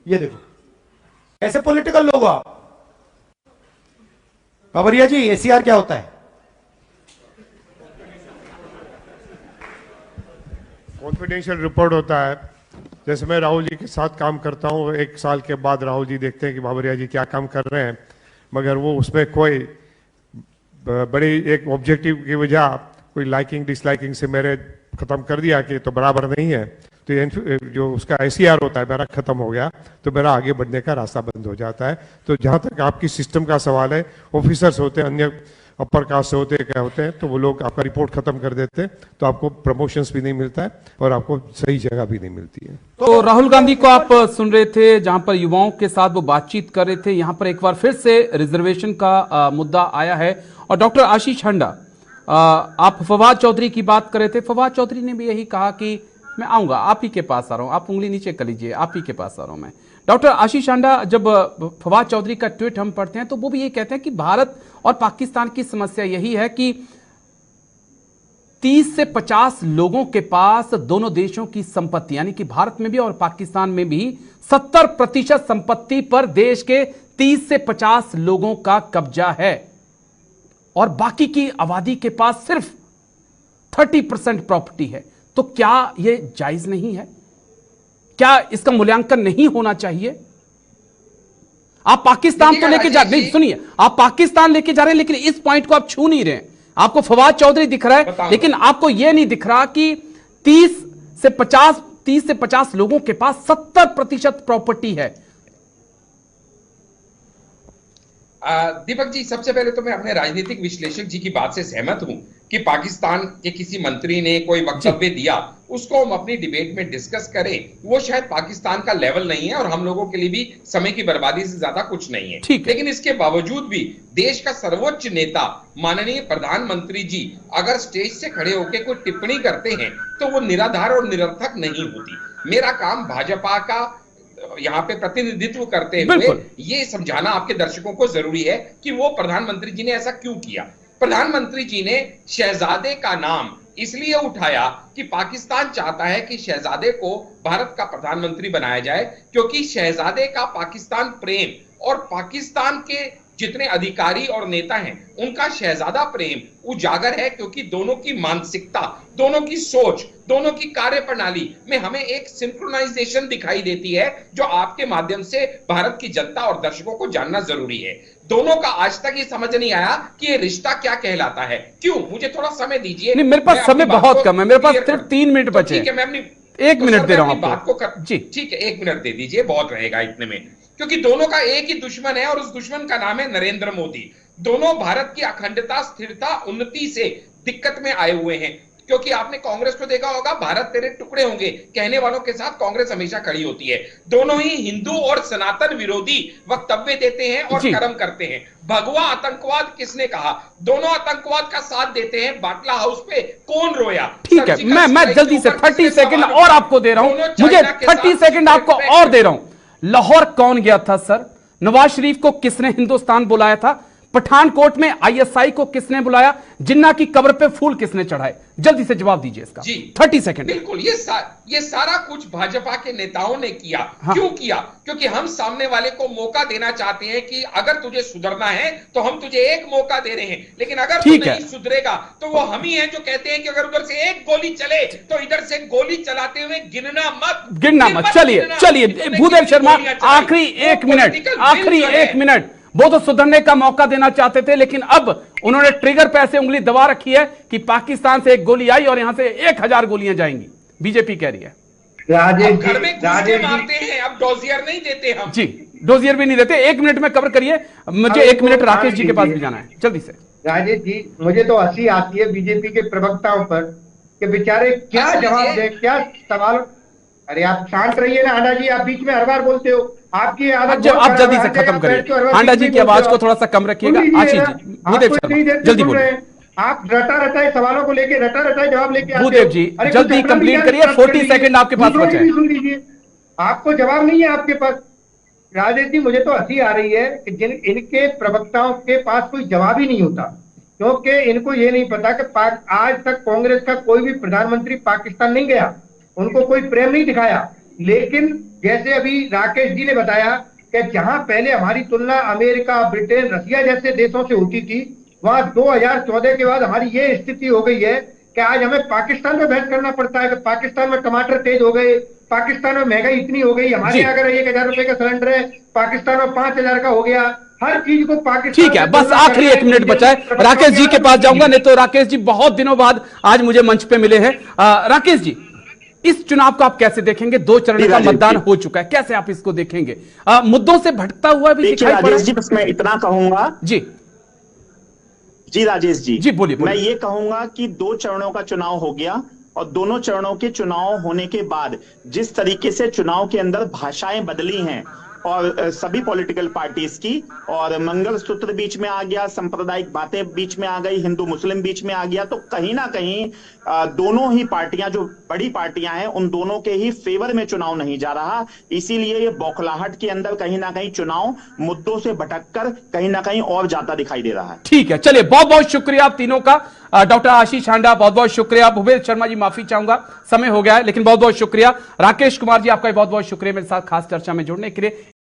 Speaker 12: ये देखो, ऐसे पॉलिटिकल लोग हो आप। बाबरिया जी, ACR क्या होता है?
Speaker 13: कॉन्फिडेंशियल रिपोर्ट होता है। जैसे मैं राहुल जी के साथ काम करता हूं, 1 साल के बाद राहुल जी देखते हैं कि बाबरिया जी क्या काम कर रहे हैं, मगर वो उसमें कोई बड़ी एक ऑब्जेक्टिव की वजह कोई लाइकिंग डिसलाइकिंग से मेरे खत्म कर दिया कि तो बराबर नहीं है, तो ये जो उसका ICR होता है मेरा खत्म हो गया, तो मेरा आगे बढ़ने का रास्ता बंद हो जाता है। तो जहां तक आपकी सिस्टम का सवाल है, ऑफिसर्स होते हैं, अन्य अपर कास्ट से होते हैं, क्या होते हैं, तो वो लोग आपका रिपोर्ट खत्म कर देते हैं, तो आपको प्रमोशंस भी नहीं मिलता है और आपको सही जगह भी नहीं मिलती है।
Speaker 1: तो राहुल गांधी को आप सुन रहे थे, जहां पर युवाओं के साथ वो बातचीत कर रहे थे। यहां पर एक बार फिर से रिजर्वेशन का मुद्दा आया है। और डॉक्टर आशीष हंडा, आप फवाद चौधरी की बात कर रहे थे। फवाद चौधरी ने भी यही कहा कि मैं आऊंगा, आप ही के पास आ रहा हूं, आप उंगली नीचे कर लीजिए, आप ही के पास आ रहा हूं मैं। डॉक्टर आशीष हंडा, जब फवाद चौधरी का ट्वीट हम पढ़ते हैं तो वो भी ये कहते हैं कि भारत और पाकिस्तान की समस्या यही है कि 30 से 50 लोगों के पास दोनों देशों की संपत्ति, यानी कि भारत में भी और पाकिस्तान में भी 70% संपत्ति पर देश के 30 से 50 लोगों का कब्जा है और बाकी की आबादी के पास सिर्फ 30% प्रॉपर्टी है। तो क्या यह जायज नहीं है? क्या इसका मूल्यांकन नहीं होना चाहिए? आप पाकिस्तान तो लेके जा नहीं, सुनिए, आप पाकिस्तान लेके जा रहे हैं लेकिन इस पॉइंट को आप छू नहीं रहे हैं। आपको फवाद चौधरी दिख रहा है लेकिन आपको यह नहीं दिख रहा कि 30 से 50 लोगों के पास 70% प्रॉपर्टी है।
Speaker 9: दीपक जी, सबसे पहले तो मैं अपने राजनीतिक विश्लेषक जी की बात से सहमत हूं कि पाकिस्तान के किसी मंत्री ने कोई वक्तव्य दिया, उसको हम अपनी डिबेट में डिस्कस करें। वो शायद पाकिस्तान का लेवल नहीं है और हम लोगों के लिए भी समय की बर्बादी से ज्यादा कुछ नहीं है। लेकिन इसके बावजूद भी देश का सर्वोच्च नेता माननीय प्रधानमंत्री जी अगर स्टेज से खड़े होकर कोई टिप्पणी करते हैं तो वो निराधार और निरर्थक नहीं होती। मेरा काम भाजपा का यहाँ पे प्रतिनिधित्व करते हुए ये समझाना आपके दर्शकों को जरूरी है कि वो प्रधानमंत्री जी ने ऐसा क्यों किया। प्रधानमंत्री जी ने शहजादे का नाम इसलिए उठाया कि पाकिस्तान चाहता है कि शहजादे को भारत का प्रधानमंत्री बनाया जाए, क्योंकि शहजादे का पाकिस्तान प्रेम और पाकिस्तान के जितने अधिकारी और नेता हैं उनका शहजादा प्रेम उजागर है, क्योंकि दोनों की मानसिकता, दोनों की सोच, दोनों की कार्यप्रणाली में हमें एक सिंक्रोनाइजेशन दिखाई देती है जो आपके माध्यम से भारत की जनता और दर्शकों को जानना जरूरी है। दोनों का आज तक ये समझ नहीं आया कि ये रिश्ता क्या कहलाता है। क्यों? मुझे थोड़ा समय दीजिए।
Speaker 1: नहीं, मेरे पास समय बहुत कम है, मेरे पास सिर्फ 3 मिनट बचे हैं।
Speaker 9: ठीक है, मैं अपनी
Speaker 1: 1 मिनट दे रहा हूं आपको।
Speaker 9: ठीक है, 1 मिनट दे दीजिए, बहुत रहेगा इतने में, क्योंकि दोनों का एक ही दुश्मन है और उस दुश्मन का नाम है नरेंद्र मोदी। दोनों भारत की अखंडता, स्थिरता, उन्नति से दिक्कत में आए हुए हैं, क्योंकि आपने कांग्रेस को देखा होगा, भारत तेरे टुकड़े होंगे कहने वालों के साथ कांग्रेस हमेशा खड़ी होती है। दोनों ही हिंदू और सनातन विरोधी वक्तव्य देते हैं और कर्म करते हैं। भगवा आतंकवाद किसने कहा? दोनों आतंकवाद का साथ देते हैं। बाटला हाउस पे कौन रोया?
Speaker 1: ठीक है, मैं जल्दी से 30 सेकंड और आपको दे रहा हूं, मुझे 30 सेकंड आपको और दे रहा हूं। लाहौर कौन गया था सर? नवाज शरीफ को किसने हिंदुस्तान बुलाया था? पठानकोट में ISI को किसने बुलाया? जिन्ना की कब्र पे फूल किसने चढ़ाए? जल्दी से जवाब दीजिए इसका।
Speaker 9: जी
Speaker 1: 30 सेकंड।
Speaker 9: बिल्कुल, ये सारा कुछ भाजपा के नेताओं ने किया। क्यों किया? क्योंकि हम सामने वाले को मौका देना चाहते हैं कि अगर तुझे सुधरना है तो हम तुझे एक मौका दे रहे हैं, लेकिन अगर तू नहीं सुधरेगा तो वो हम ही हैं जो कहते हैं कि अगर उधर से एक गोली चले तो इधर से गोली चलाते हुए गिनना मत।
Speaker 1: चलिए भूदेव शर्मा, आखिरी 1 मिनट। वो तो सुधरने का मौका देना चाहते थे, लेकिन अब उन्होंने ट्रिगर पे ऐसे उंगली दबा रखी है कि पाकिस्तान से एक गोली आई और यहां से 1000 गोलियां जाएंगी। बीजेपी कह रही है
Speaker 9: घर में घुस मारते हैं, अब डोजियर नहीं देते हम।
Speaker 1: जी, डोजियर भी नहीं देते। 1 मिनट में कवर करिए, मुझे 1 मिनट राकेश जी के पास भी जाना है, जल्दी से।
Speaker 8: राजेश जी, मुझे तो हंसी आती है बीजेपी के प्रवक्ताओं पर कि बेचारे क्या जवाब दे, क्या सवाल। अरे आप शांत रहिए ना हांडा जी, आप बीच में हर बार बोलते हो। आपकी आदत
Speaker 1: आप जल्दी से खत्म करिए। हांडा जी की आवाज को थोड़ा सा कम रखिएगा। आशीष जी, भूदेव शर्मा जल्दी बोलिए।
Speaker 8: आप रटाए सवालों को लेके रटाए जवाब लेके
Speaker 1: भूदेव जी जल्दी कंप्लीट करिए, 40 सेकंड आपके पास बचे हैं।
Speaker 8: सुन लीजिए, आपको जवाब नहीं है आपके पास। राजेश जी, मुझे तो हंसी आ रही है कि इनके प्रवक्ताओं के पास कोई जवाब ही नहीं होता, क्योंकि इनको ये नहीं पता कि आज तक कांग्रेस का कोई भी प्रधानमंत्री पाकिस्तान नहीं गया, उनको कोई प्रेम नहीं दिखाया। लेकिन जैसे अभी राकेश जी ने बताया कि जहां पहले हमारी तुलना अमेरिका, ब्रिटेन, रसिया जैसे देशों से होती थी, वहां 2014 के बाद हमारी ये स्थिति हो गई है कि आज हमें पाकिस्तान में बहस करना पड़ता है कि पाकिस्तान में टमाटर तेज हो गए, पाकिस्तान में महंगाई इतनी हो गई, हमारे यहाँ अगर 1000 रुपए का सिलेंडर है, पाकिस्तान में 5000 का हो गया। हर चीज को पाकिस्तान।
Speaker 1: ठीक है, बस आखिरी 1 मिनट बचा है, राकेश जी के पास जाऊंगा, नहीं तो राकेश जी बहुत दिनों बाद आज मुझे मंच पे मिले हैं। राकेश जी, इस चुनाव को आप कैसे देखेंगे? 2 चरण का मतदान हो चुका है, कैसे आप इसको देखेंगे? मुद्दों से भटकता हुआ भी दिखाई पड़ रहा है।
Speaker 10: राजेश जी, बस मैं इतना कहूंगा जी राजेश जी
Speaker 1: बोलिए।
Speaker 10: मैं ये कहूंगा कि 2 चरणों का चुनाव हो गया और दोनों चरणों के चुनाव होने के बाद जिस तरीके से चुनाव के अंदर भाषाएं बदली हैं और सभी पॉलिटिकल पार्टीज की, और मंगलसूत्र बीच में आ गया, सांप्रदायिक बातें बीच में आ गई, हिंदू मुस्लिम बीच में आ गया, तो कहीं ना कहीं दोनों ही पार्टियां, जो बड़ी पार्टियां हैं, उन दोनों के ही फेवर में चुनाव नहीं जा रहा। इसीलिए ये बौखलाहट के अंदर कहीं ना कहीं चुनाव मुद्दों से भटककर कहीं ना कहीं और जाता दिखाई दे रहा है।
Speaker 1: ठीक है, चलिए, बहुत बहुत शुक्रिया आप तीनों का। डॉक्टर आशीष हांडा बहुत बहुत शुक्रिया। भूपेश शर्मा जी, माफी चाहूंगा, समय हो गया है, लेकिन बहुत बहुत शुक्रिया। राकेश कुमार जी, आपका बहुत बहुत शुक्रिया मेरे साथ खास चर्चा में जुड़ने के लिए।